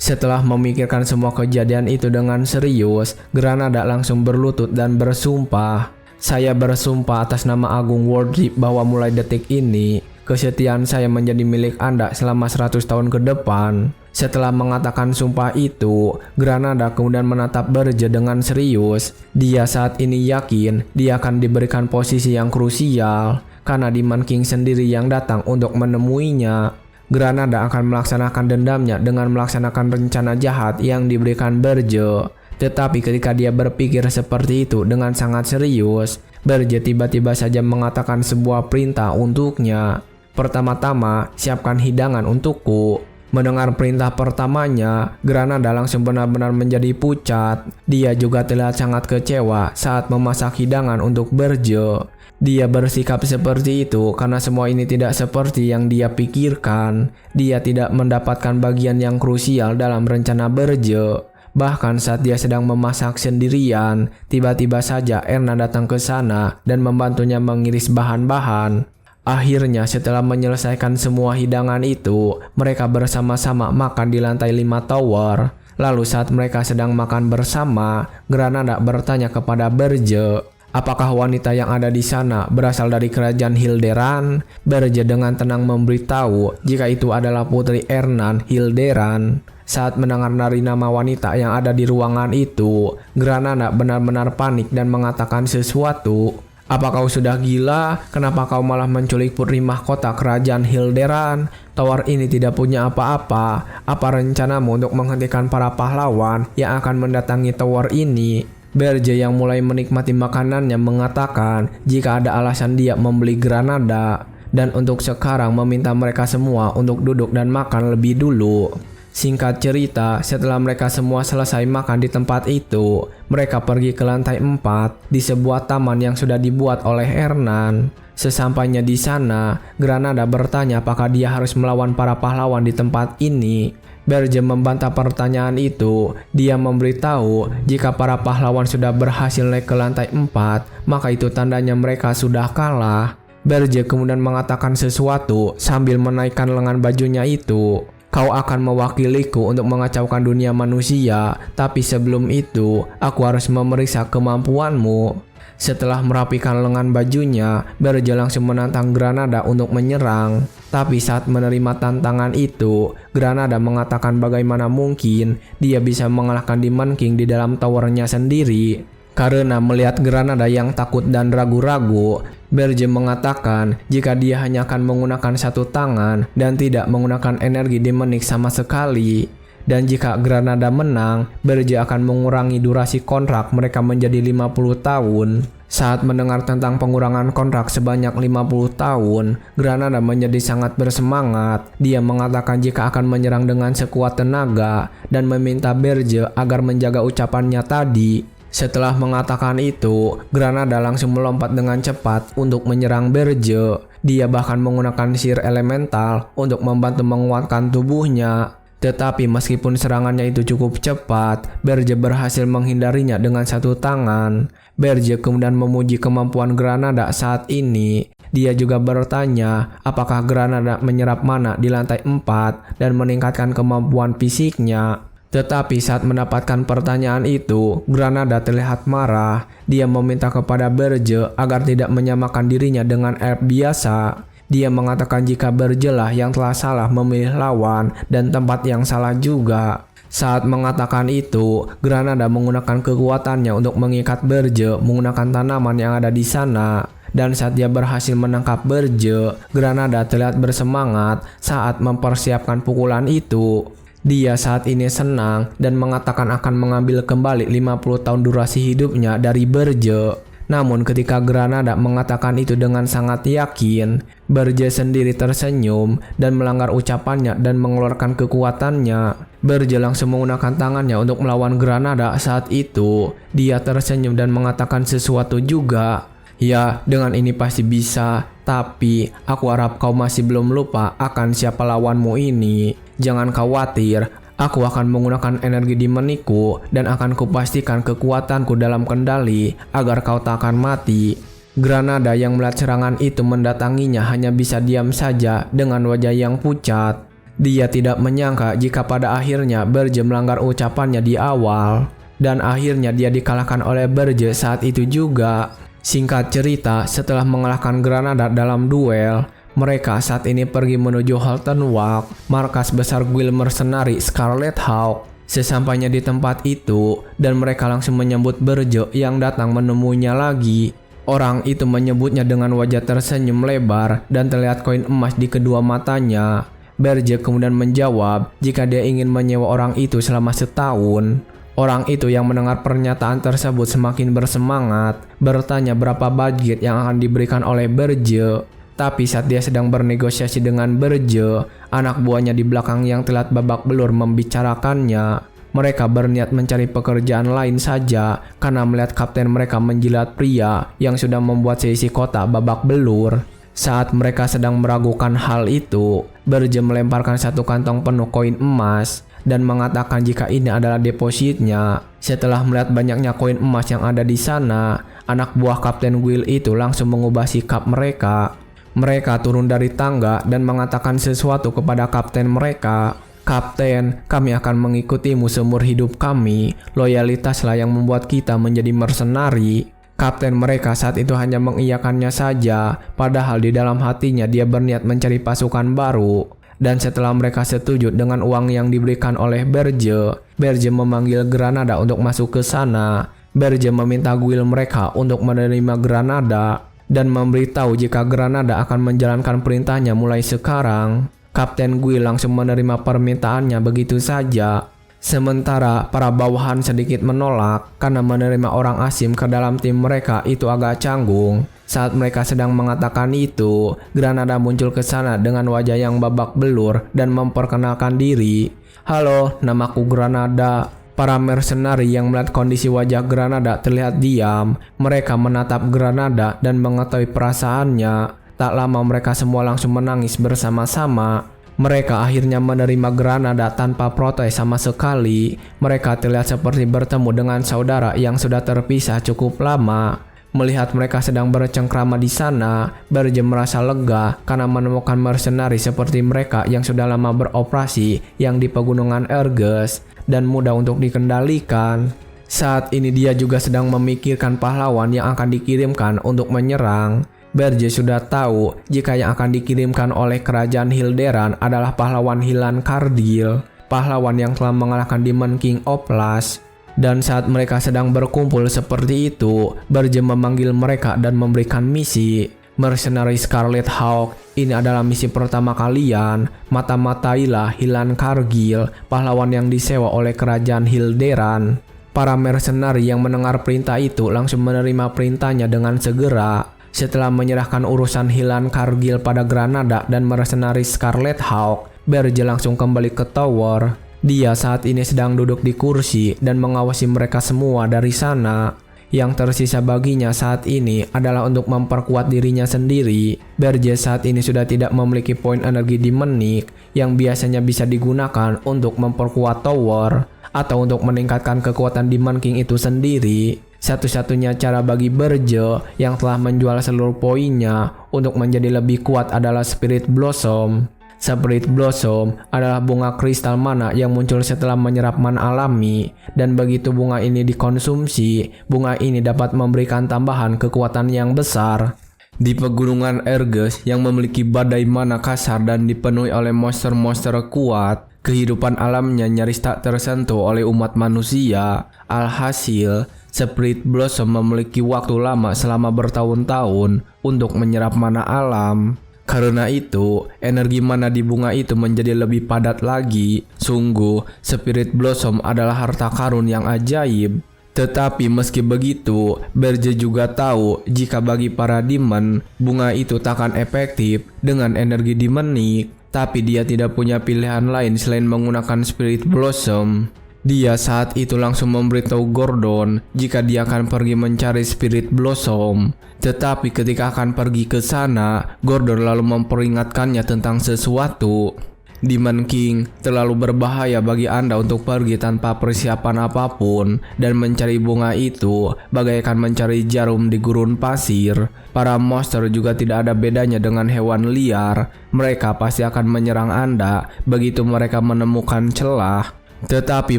Setelah memikirkan semua kejadian itu dengan serius, Granada langsung berlutut dan bersumpah. Saya bersumpah atas nama Agung Worldreap bahwa mulai detik ini, kesetiaan saya menjadi milik Anda selama 100 tahun ke depan. Setelah mengatakan sumpah itu, Granada kemudian menatap Berge dengan serius. Dia saat ini yakin dia akan diberikan posisi yang krusial, karena Demon King sendiri yang datang untuk menemuinya. Granada akan melaksanakan dendamnya dengan melaksanakan rencana jahat yang diberikan Berge. Tetapi ketika dia berpikir seperti itu dengan sangat serius, Berge tiba-tiba saja mengatakan sebuah perintah untuknya. Pertama-tama, siapkan hidangan untukku. Mendengar perintah pertamanya, Granada langsung benar-benar menjadi pucat. Dia juga terlihat sangat kecewa saat memasak hidangan untuk Berge. Dia bersikap seperti itu karena semua ini tidak seperti yang dia pikirkan. Dia tidak mendapatkan bagian yang krusial dalam rencana Berge. Bahkan saat dia sedang memasak sendirian, tiba-tiba saja Erna datang ke sana dan membantunya mengiris bahan-bahan. Akhirnya setelah menyelesaikan semua hidangan itu, mereka bersama-sama makan di lantai 5 tower. Lalu saat mereka sedang makan bersama, Granada bertanya kepada Berge, apakah wanita yang ada di sana berasal dari kerajaan Hilderan? Berge dengan tenang memberitahu jika itu adalah putri Ernan Hilderan. Saat mendengar dari nama wanita yang ada di ruangan itu, Granada benar-benar panik dan mengatakan sesuatu. Apa kau sudah gila? Kenapa kau malah menculik putri mahkota kerajaan Hilderan? Tower ini tidak punya apa-apa. Apa rencanamu untuk menghentikan para pahlawan yang akan mendatangi tower ini? Berge yang mulai menikmati makanannya mengatakan jika ada alasan dia membeli Granada. Dan untuk sekarang meminta mereka semua untuk duduk dan makan lebih dulu. Singkat cerita, setelah mereka semua selesai makan di tempat itu, mereka pergi ke lantai 4 di sebuah taman yang sudah dibuat oleh Ernan. Sesampainya di sana, Granada bertanya apakah dia harus melawan para pahlawan di tempat ini. Berge membantah pertanyaan itu. Dia memberitahu jika para pahlawan sudah berhasil naik ke lantai 4, maka itu tandanya mereka sudah kalah. Berge kemudian mengatakan sesuatu sambil menaikkan lengan bajunya itu. Kau akan mewakiliku untuk mengacaukan dunia manusia, tapi sebelum itu, aku harus memeriksa kemampuanmu. Setelah merapikan lengan bajunya, Berge langsung menantang Granada untuk menyerang. Tapi saat menerima tantangan itu, Granada mengatakan bagaimana mungkin dia bisa mengalahkan Demon King di dalam towernya sendiri. Karena melihat Granada yang takut dan ragu-ragu, Berge mengatakan jika dia hanya akan menggunakan satu tangan dan tidak menggunakan energi demonik sama sekali. Dan jika Granada menang, Berge akan mengurangi durasi kontrak mereka menjadi 50 tahun. Saat mendengar tentang pengurangan kontrak sebanyak 50 tahun, Granada menjadi sangat bersemangat. Dia mengatakan jika akan menyerang dengan sekuat tenaga dan meminta Berge agar menjaga ucapannya tadi. Setelah mengatakan itu, Granada langsung melompat dengan cepat untuk menyerang Berge. Dia bahkan menggunakan sihir elemental untuk membantu menguatkan tubuhnya. Tetapi meskipun serangannya itu cukup cepat, Berge berhasil menghindarinya dengan satu tangan. Berge kemudian memuji kemampuan Granada saat ini. Dia juga bertanya apakah Granada menyerap mana di lantai 4 dan meningkatkan kemampuan fisiknya. Tetapi saat mendapatkan pertanyaan itu, Granada terlihat marah. Dia meminta kepada Berge agar tidak menyamakan dirinya dengan elf biasa. Dia mengatakan jika Berge lah yang telah salah memilih lawan dan tempat yang salah juga. Saat mengatakan itu, Granada menggunakan kekuatannya untuk mengikat Berge menggunakan tanaman yang ada di sana. Dan saat dia berhasil menangkap Berge, Granada terlihat bersemangat saat mempersiapkan pukulan itu. Dia saat ini senang dan mengatakan akan mengambil kembali 50 tahun durasi hidupnya dari Berge. Namun ketika Granada mengatakan itu dengan sangat yakin, Berge sendiri tersenyum dan melanggar ucapannya dan mengeluarkan kekuatannya. Berge langsung menggunakan tangannya untuk melawan Granada saat itu. Dia tersenyum dan mengatakan sesuatu juga. Ya, dengan ini pasti bisa, tapi aku harap kau masih belum lupa akan siapa lawanmu ini. Jangan khawatir, aku akan menggunakan energi demoniku dan akan kupastikan kekuatanku dalam kendali agar kau tak akan mati. Granada yang melihat serangan itu mendatanginya hanya bisa diam saja dengan wajah yang pucat. Dia tidak menyangka jika pada akhirnya Berge melanggar ucapannya di awal. Dan akhirnya dia dikalahkan oleh Berge saat itu juga. Singkat cerita, setelah mengalahkan Granada dalam duel, mereka saat ini pergi menuju Halton Walk, markas besar guild mercenari Scarlet Hawk. Sesampainya di tempat itu, dan mereka langsung menyambut Berge yang datang menemuinya lagi. Orang itu menyebutnya dengan wajah tersenyum lebar dan terlihat koin emas di kedua matanya. Berge kemudian menjawab jika dia ingin menyewa orang itu selama setahun. Orang itu yang mendengar pernyataan tersebut semakin bersemangat, bertanya berapa budget yang akan diberikan oleh Berge. Tapi saat dia sedang bernegosiasi dengan Berge, anak buahnya di belakang yang telat babak belur membicarakannya. Mereka berniat mencari pekerjaan lain saja karena melihat kapten mereka menjilat pria yang sudah membuat seisi kota babak belur. Saat mereka sedang meragukan hal itu, Berge melemparkan satu kantong penuh koin emas dan mengatakan jika ini adalah depositnya. Setelah melihat banyaknya koin emas yang ada di sana, anak buah Kapten Will itu langsung mengubah sikap mereka. Mereka turun dari tangga dan mengatakan sesuatu kepada kapten mereka. Kapten, kami akan mengikutimu seumur hidup kami. Loyalitaslah yang membuat kita menjadi mercenari. Kapten mereka saat itu hanya mengiyakannya saja, padahal di dalam hatinya dia berniat mencari pasukan baru. Dan setelah mereka setuju dengan uang yang diberikan oleh Berge, Berge memanggil Granada untuk masuk ke sana. Berge meminta guild mereka untuk menerima Granada dan memberitahu jika Granada akan menjalankan perintahnya mulai sekarang. Kapten guild langsung menerima permintaannya begitu saja. Sementara para bawahan sedikit menolak karena menerima orang asing ke dalam tim mereka itu agak canggung. Saat mereka sedang mengatakan itu, Granada muncul ke sana dengan wajah yang babak belur dan memperkenalkan diri. Halo, namaku Granada. Para mercenari yang melihat kondisi wajah Granada terlihat diam. Mereka menatap Granada dan mengetahui perasaannya. Tak lama mereka semua langsung menangis bersama-sama. Mereka akhirnya menerima Granada tanpa protes sama sekali. Mereka terlihat seperti bertemu dengan saudara yang sudah terpisah cukup lama. Melihat mereka sedang bercengkrama di sana, Berge merasa lega karena menemukan mercenari seperti mereka yang sudah lama beroperasi yang di pegunungan Erges dan mudah untuk dikendalikan. Saat ini dia juga sedang memikirkan pahlawan yang akan dikirimkan untuk menyerang. Berge sudah tahu jika yang akan dikirimkan oleh kerajaan Hilderan adalah pahlawan Hilan Kardil, pahlawan yang telah mengalahkan Demon King Oplas. Dan saat mereka sedang berkumpul seperti itu, Berge memanggil mereka dan memberikan misi. Mercenary Scarlet Hawk, ini adalah misi pertama kalian. Mata-matailah Hilan Kargil, pahlawan yang disewa oleh kerajaan Hilderan. Para mercenari yang mendengar perintah itu langsung menerima perintahnya dengan segera. Setelah menyerahkan urusan Hilan Kargil pada Granada dan mercenari Scarlet Hawk, Berge langsung kembali ke tower. Dia saat ini sedang duduk di kursi dan mengawasi mereka semua dari sana. Yang tersisa baginya saat ini adalah untuk memperkuat dirinya sendiri. Berge saat ini sudah tidak memiliki poin energi Demonik yang biasanya bisa digunakan untuk memperkuat tower atau untuk meningkatkan kekuatan Demon King itu sendiri. Satu-satunya cara bagi Berge yang telah menjual seluruh poinnya untuk menjadi lebih kuat adalah Spirit Blossom. Spirit Blossom adalah bunga kristal mana yang muncul setelah menyerap mana alami, dan begitu bunga ini dikonsumsi, bunga ini dapat memberikan tambahan kekuatan yang besar. Di pegunungan Erges yang memiliki badai mana kasar dan dipenuhi oleh monster-monster kuat, kehidupan alamnya nyaris tak tersentuh oleh umat manusia. Alhasil, Spirit Blossom memiliki waktu lama selama bertahun-tahun untuk menyerap mana alam. Karena itu, energi mana di bunga itu menjadi lebih padat lagi. Sungguh, Spirit Blossom adalah harta karun yang ajaib. Tetapi meski begitu, Berge juga tahu jika bagi para demon, bunga itu takkan efektif dengan energi demonik. Tapi dia tidak punya pilihan lain selain menggunakan Spirit Blossom. Dia saat itu langsung memberitahu Gordon jika dia akan pergi mencari Spirit Blossom. Tetapi ketika akan pergi ke sana, Gordon lalu memperingatkannya tentang sesuatu. Demon King terlalu berbahaya bagi Anda untuk pergi tanpa persiapan apapun dan mencari bunga itu bagaikan mencari jarum di gurun pasir. Para monster juga tidak ada bedanya dengan hewan liar. Mereka pasti akan menyerang Anda begitu mereka menemukan celah. Tetapi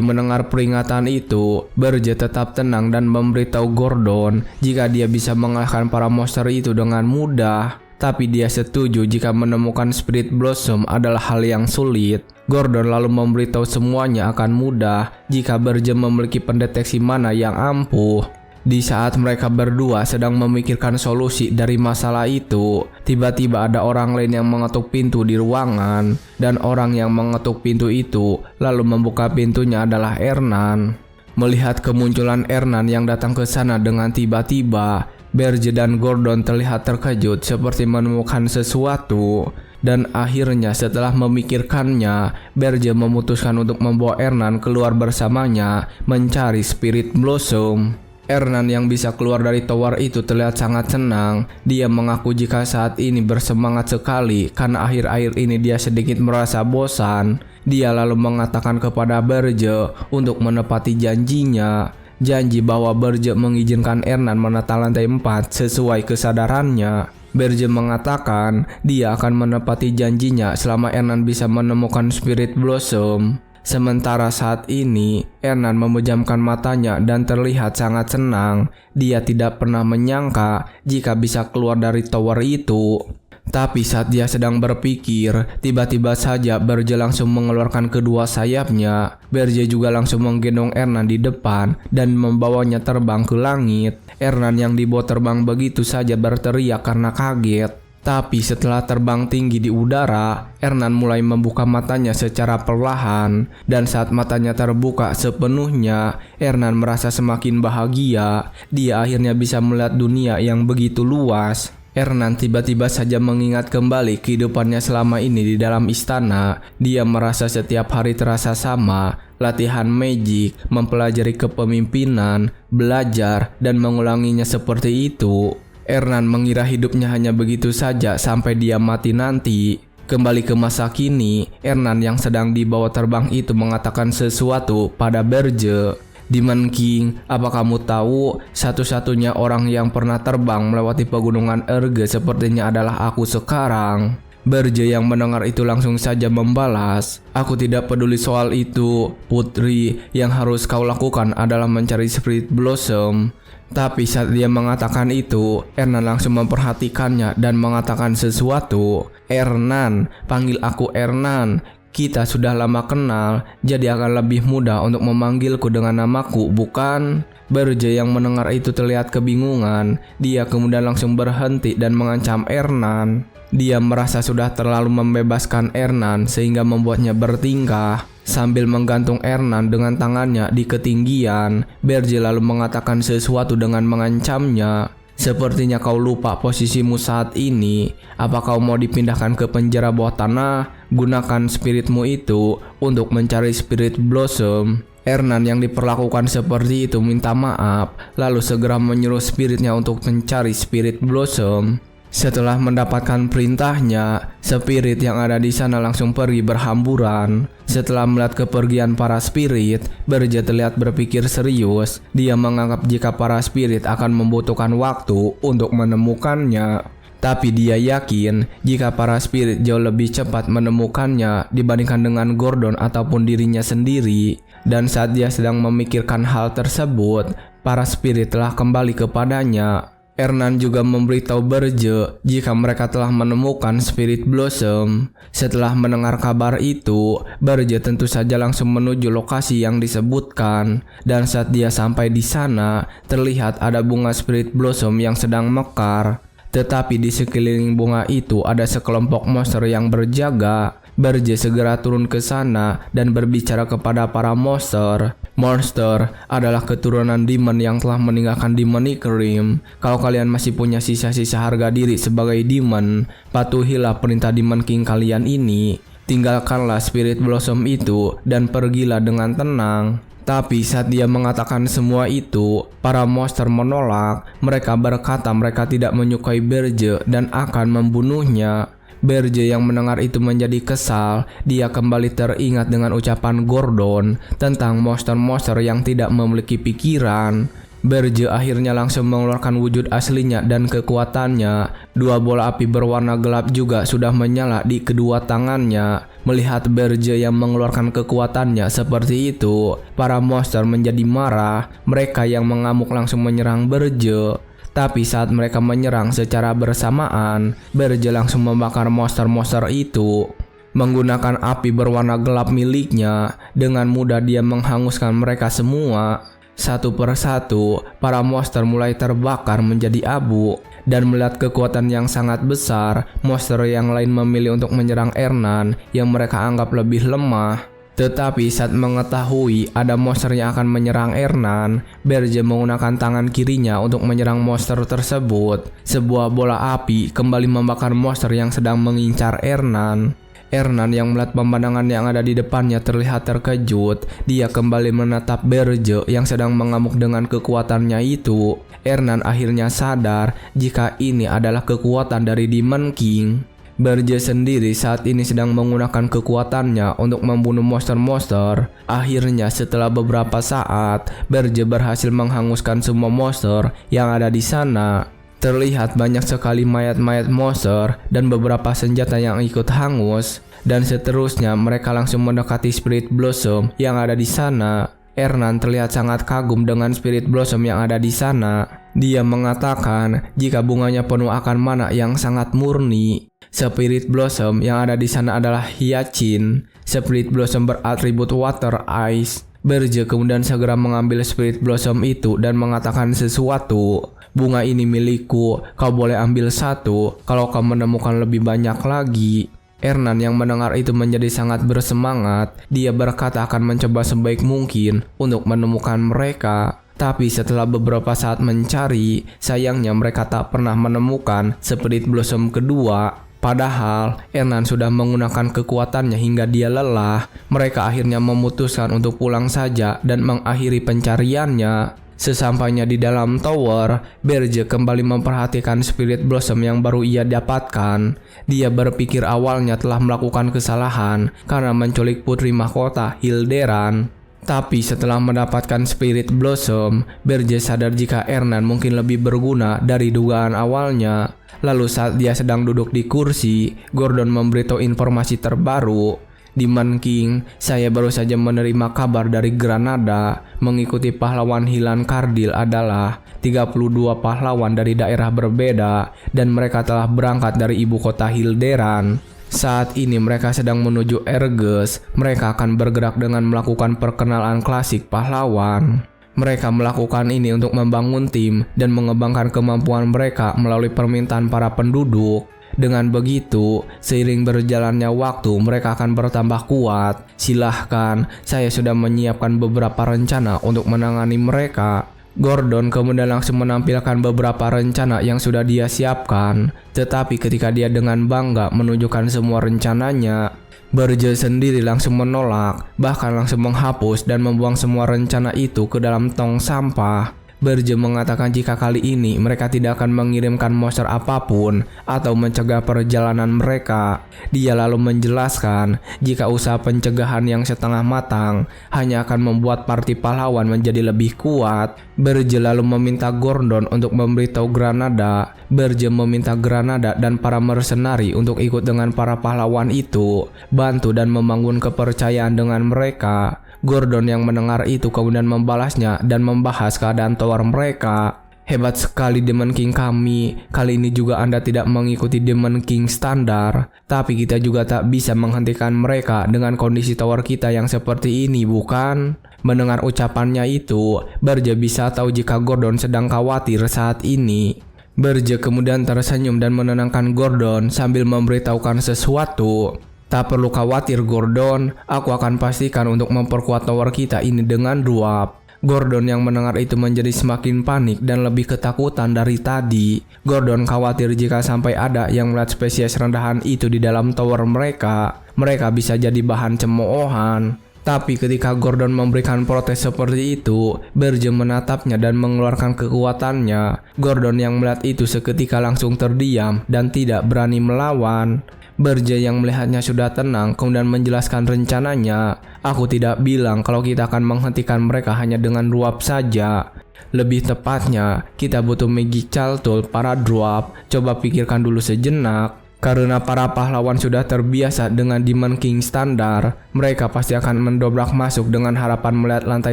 mendengar peringatan itu, Berge tetap tenang dan memberitahu Gordon jika dia bisa mengalahkan para monster itu dengan mudah. Tapi dia setuju jika menemukan Spirit Blossom adalah hal yang sulit. Gordon lalu memberitahu semuanya akan mudah jika Berge memiliki pendeteksi mana yang ampuh. Di saat mereka berdua sedang memikirkan solusi dari masalah itu, tiba-tiba ada orang lain yang mengetuk pintu di ruangan, dan orang yang mengetuk pintu itu lalu membuka pintunya adalah Ernan. Melihat kemunculan Ernan yang datang ke sana dengan tiba-tiba, Berge dan Gordon terlihat terkejut seperti menemukan sesuatu. Dan akhirnya setelah memikirkannya, Berge memutuskan untuk membawa Ernan keluar bersamanya mencari Spirit Blossom. Ernan yang bisa keluar dari tower itu terlihat sangat senang. Dia mengaku jika saat ini bersemangat sekali karena akhir-akhir ini dia sedikit merasa bosan. Dia lalu mengatakan kepada Berge untuk menepati janjinya. Janji bahwa Berge mengizinkan Ernan menata lantai 4 sesuai kesadarannya. Berge mengatakan dia akan menepati janjinya selama Ernan bisa menemukan Spirit Blossom. Sementara saat ini, Ernan memejamkan matanya dan terlihat sangat senang. Dia tidak pernah menyangka jika bisa keluar dari tower itu. Tapi saat dia sedang berpikir, tiba-tiba saja Berge langsung mengeluarkan kedua sayapnya. Berge juga langsung menggendong Ernan di depan dan membawanya terbang ke langit. Ernan yang dibawa terbang begitu saja berteriak karena kaget. Tapi setelah terbang tinggi di udara, Ernan mulai membuka matanya secara perlahan. Dan saat matanya terbuka sepenuhnya, Ernan merasa semakin bahagia. Dia akhirnya bisa melihat dunia yang begitu luas. Ernan tiba-tiba saja mengingat kembali kehidupannya selama ini di dalam istana. Dia merasa setiap hari terasa sama. Latihan magic, mempelajari kepemimpinan, belajar, dan mengulanginya seperti itu. Ernan mengira hidupnya hanya begitu saja sampai dia mati nanti. Kembali ke masa kini, Ernan yang sedang dibawa terbang itu mengatakan sesuatu pada Berge. Demon King, apa kamu tahu satu-satunya orang yang pernah terbang melewati pegunungan Erge sepertinya adalah aku sekarang? Berge yang mendengar itu langsung saja membalas, aku tidak peduli soal itu, putri. Yang harus kau lakukan adalah mencari Spirit Blossom. Tapi saat dia mengatakan itu, Ernan langsung memperhatikannya dan mengatakan sesuatu. Ernan, panggil aku Ernan. Kita sudah lama kenal, jadi akan lebih mudah untuk memanggilku dengan namaku, bukan? Berge yang mendengar itu terlihat kebingungan. Dia kemudian langsung berhenti dan mengancam Ernan. Dia merasa sudah terlalu membebaskan Ernan sehingga membuatnya bertingkah. Sambil menggantung Ernan dengan tangannya di ketinggian, Berje lalu mengatakan sesuatu dengan mengancamnya. Sepertinya kau lupa posisimu saat ini. Apa kau mau dipindahkan ke penjara bawah tanah? Gunakan spiritmu itu untuk mencari Spirit Blossom. Ernan yang diperlakukan seperti itu minta maaf, lalu segera menyuruh spiritnya untuk mencari Spirit Blossom. Setelah mendapatkan perintahnya, spirit yang ada di sana langsung pergi berhamburan. Setelah melihat kepergian para spirit, Berje terlihat berpikir serius. Dia menganggap jika para spirit akan membutuhkan waktu untuk menemukannya. Tapi dia yakin jika para spirit jauh lebih cepat menemukannya dibandingkan dengan Gordon ataupun dirinya sendiri. Dan saat dia sedang memikirkan hal tersebut, para spirit telah kembali kepadanya. Ernan juga memberitahu Berje jika mereka telah menemukan Spirit Blossom. Setelah mendengar kabar itu, Berje tentu saja langsung menuju lokasi yang disebutkan. Dan saat dia sampai di sana, terlihat ada bunga Spirit Blossom yang sedang mekar. Tetapi di sekeliling bunga itu ada sekelompok monster yang berjaga. Berje segera turun ke sana dan berbicara kepada para monster. Monster adalah keturunan demon yang telah meninggalkan Demonic Realm. Kalau kalian masih punya sisa-sisa harga diri sebagai demon, patuhilah perintah Demon King kalian ini. Tinggalkanlah Spirit Blossom itu dan pergilah dengan tenang. Tapi saat dia mengatakan semua itu, para monster menolak. Mereka berkata mereka tidak menyukai Berje dan akan membunuhnya. Berje yang mendengar itu menjadi kesal. Dia kembali teringat dengan ucapan Gordon tentang monster-monster yang tidak memiliki pikiran. Berje akhirnya langsung mengeluarkan wujud aslinya dan kekuatannya. Dua bola api berwarna gelap juga sudah menyala di kedua tangannya. Melihat Berje yang mengeluarkan kekuatannya seperti itu, para monster menjadi marah. Mereka yang mengamuk langsung menyerang Berje. Tapi saat mereka menyerang secara bersamaan, Berje langsung membakar monster-monster itu. Menggunakan api berwarna gelap miliknya, dengan mudah dia menghanguskan mereka semua. Satu persatu, para monster mulai terbakar menjadi abu. Dan melihat kekuatan yang sangat besar, monster yang lain memilih untuk menyerang Ernan yang mereka anggap lebih lemah. Tetapi saat mengetahui ada monster yang akan menyerang Ernan, Berje menggunakan tangan kirinya untuk menyerang monster tersebut. Sebuah bola api kembali membakar monster yang sedang mengincar Ernan. Ernan yang melihat pemandangan yang ada di depannya terlihat terkejut. Dia kembali menatap Berje yang sedang mengamuk dengan kekuatannya itu. Ernan akhirnya sadar jika ini adalah kekuatan dari Demon King. Berje sendiri saat ini sedang menggunakan kekuatannya untuk membunuh monster-monster. Akhirnya setelah beberapa saat, Berje berhasil menghanguskan semua monster yang ada di sana. Terlihat banyak sekali mayat-mayat monster dan beberapa senjata yang ikut hangus. Dan seterusnya mereka langsung mendekati Spirit Blossom yang ada di sana. Ernan terlihat sangat kagum dengan Spirit Blossom yang ada di sana. Dia mengatakan jika bunganya penuh akan mana yang sangat murni. Spirit Blossom yang ada di sana adalah Hyacinth. Spirit Blossom beratribut water ice. Berje kemudian segera mengambil Spirit Blossom itu dan mengatakan sesuatu. Bunga ini milikku, kau boleh ambil satu kalau kau menemukan lebih banyak lagi. Ernan yang mendengar itu menjadi sangat bersemangat. Dia berkata akan mencoba sebaik mungkin untuk menemukan mereka. Tapi setelah beberapa saat mencari, sayangnya mereka tak pernah menemukan Spirit Blossom kedua. Padahal Ernan sudah menggunakan kekuatannya hingga dia lelah. Mereka akhirnya memutuskan untuk pulang saja dan mengakhiri pencariannya. Sesampainya di dalam tower, Berje kembali memperhatikan Spirit Blossom yang baru ia dapatkan. Dia berpikir awalnya telah melakukan kesalahan karena menculik putri mahkota Hilderan. Tapi setelah mendapatkan Spirit Blossom, Berje sadar jika Ernan mungkin lebih berguna dari dugaan awalnya. Lalu saat dia sedang duduk di kursi, Gordon memberitahu informasi terbaru. Demon King, saya baru saja menerima kabar dari Granada. Mengikuti pahlawan Hilan Kardil adalah 32 pahlawan dari daerah berbeda dan mereka telah berangkat dari ibu kota Hilderan. Saat ini mereka sedang menuju Erges. Mereka akan bergerak dengan melakukan perkenalan klasik pahlawan. Mereka melakukan ini untuk membangun tim dan mengembangkan kemampuan mereka melalui permintaan para penduduk. Dengan begitu, seiring berjalannya waktu mereka akan bertambah kuat. Silahkan, saya sudah menyiapkan beberapa rencana untuk menangani mereka. Gordon kemudian langsung menampilkan beberapa rencana yang sudah dia siapkan. Tetapi ketika dia dengan bangga menunjukkan semua rencananya, Burge sendiri langsung menolak, bahkan langsung menghapus dan membuang semua rencana itu ke dalam tong sampah. Burge mengatakan jika kali ini mereka tidak akan mengirimkan monster apapun atau mencegah perjalanan mereka. Dia lalu menjelaskan jika usaha pencegahan yang setengah matang hanya akan membuat parti pahlawan menjadi lebih kuat. Burge lalu meminta Gordon untuk memberitahu Granada. Burge meminta Granada dan para mercenari untuk ikut dengan para pahlawan itu, bantu dan membangun kepercayaan dengan mereka. Gordon yang mendengar itu kemudian membalasnya dan membahas keadaan tower mereka. Hebat sekali Demon King kami, kali ini juga Anda tidak mengikuti Demon King standar. Tapi kita juga tak bisa menghentikan mereka dengan kondisi tower kita yang seperti ini, bukan? Mendengar ucapannya itu, Burge bisa tahu jika Gordon sedang khawatir saat ini. Burge kemudian tersenyum dan menenangkan Gordon sambil memberitahukan sesuatu. Tak perlu khawatir Gordon, aku akan pastikan untuk memperkuat tower kita ini dengan dwarf. Gordon yang mendengar itu menjadi semakin panik dan lebih ketakutan dari tadi. Gordon khawatir jika sampai ada yang melihat spesies rendahan itu di dalam tower mereka, mereka bisa jadi bahan cemoohan. Tapi ketika Gordon memberikan protes seperti itu, Burge menatapnya dan mengeluarkan kekuatannya. Gordon yang melihat itu seketika langsung terdiam dan tidak berani melawan. Burge yang melihatnya sudah tenang kemudian menjelaskan rencananya. Aku tidak bilang kalau kita akan menghentikan mereka hanya dengan dwarf saja. Lebih tepatnya, kita butuh Magic Tool para dwarf. Coba pikirkan dulu sejenak. Karena para pahlawan sudah terbiasa dengan Demon King standar, mereka pasti akan mendobrak masuk dengan harapan melihat lantai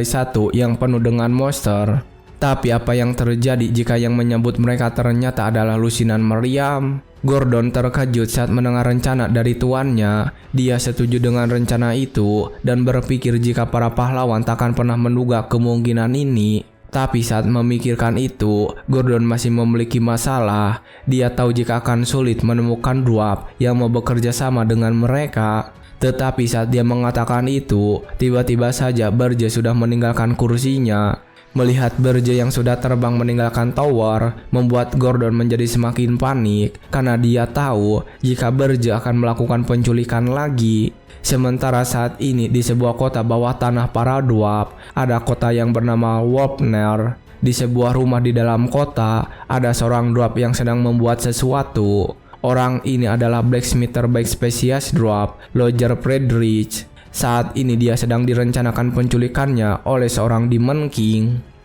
1 yang penuh dengan monster. Tapi apa yang terjadi jika yang menyambut mereka ternyata adalah lusinan meriam? Gordon terkejut saat mendengar rencana dari tuannya. Dia setuju dengan rencana itu dan berpikir jika para pahlawan takkan pernah menduga kemungkinan ini. Tapi saat memikirkan itu, Gordon masih memiliki masalah. Dia tahu jika akan sulit menemukan dwarf yang mau bekerja sama dengan mereka. Tetapi saat dia mengatakan itu, tiba-tiba saja Burge sudah meninggalkan kursinya. Melihat Burge yang sudah terbang meninggalkan tower, membuat Gordon menjadi semakin panik karena dia tahu jika Burge akan melakukan penculikan lagi. Sementara saat ini di sebuah kota bawah tanah para dwarf, ada kota yang bernama Wapner. Di sebuah rumah di dalam kota, ada seorang dwarf yang sedang membuat sesuatu. Orang ini adalah blacksmith terbaik spesies dwarf, Roger Friedrich. Saat ini dia sedang direncanakan penculikannya oleh seorang Demon King.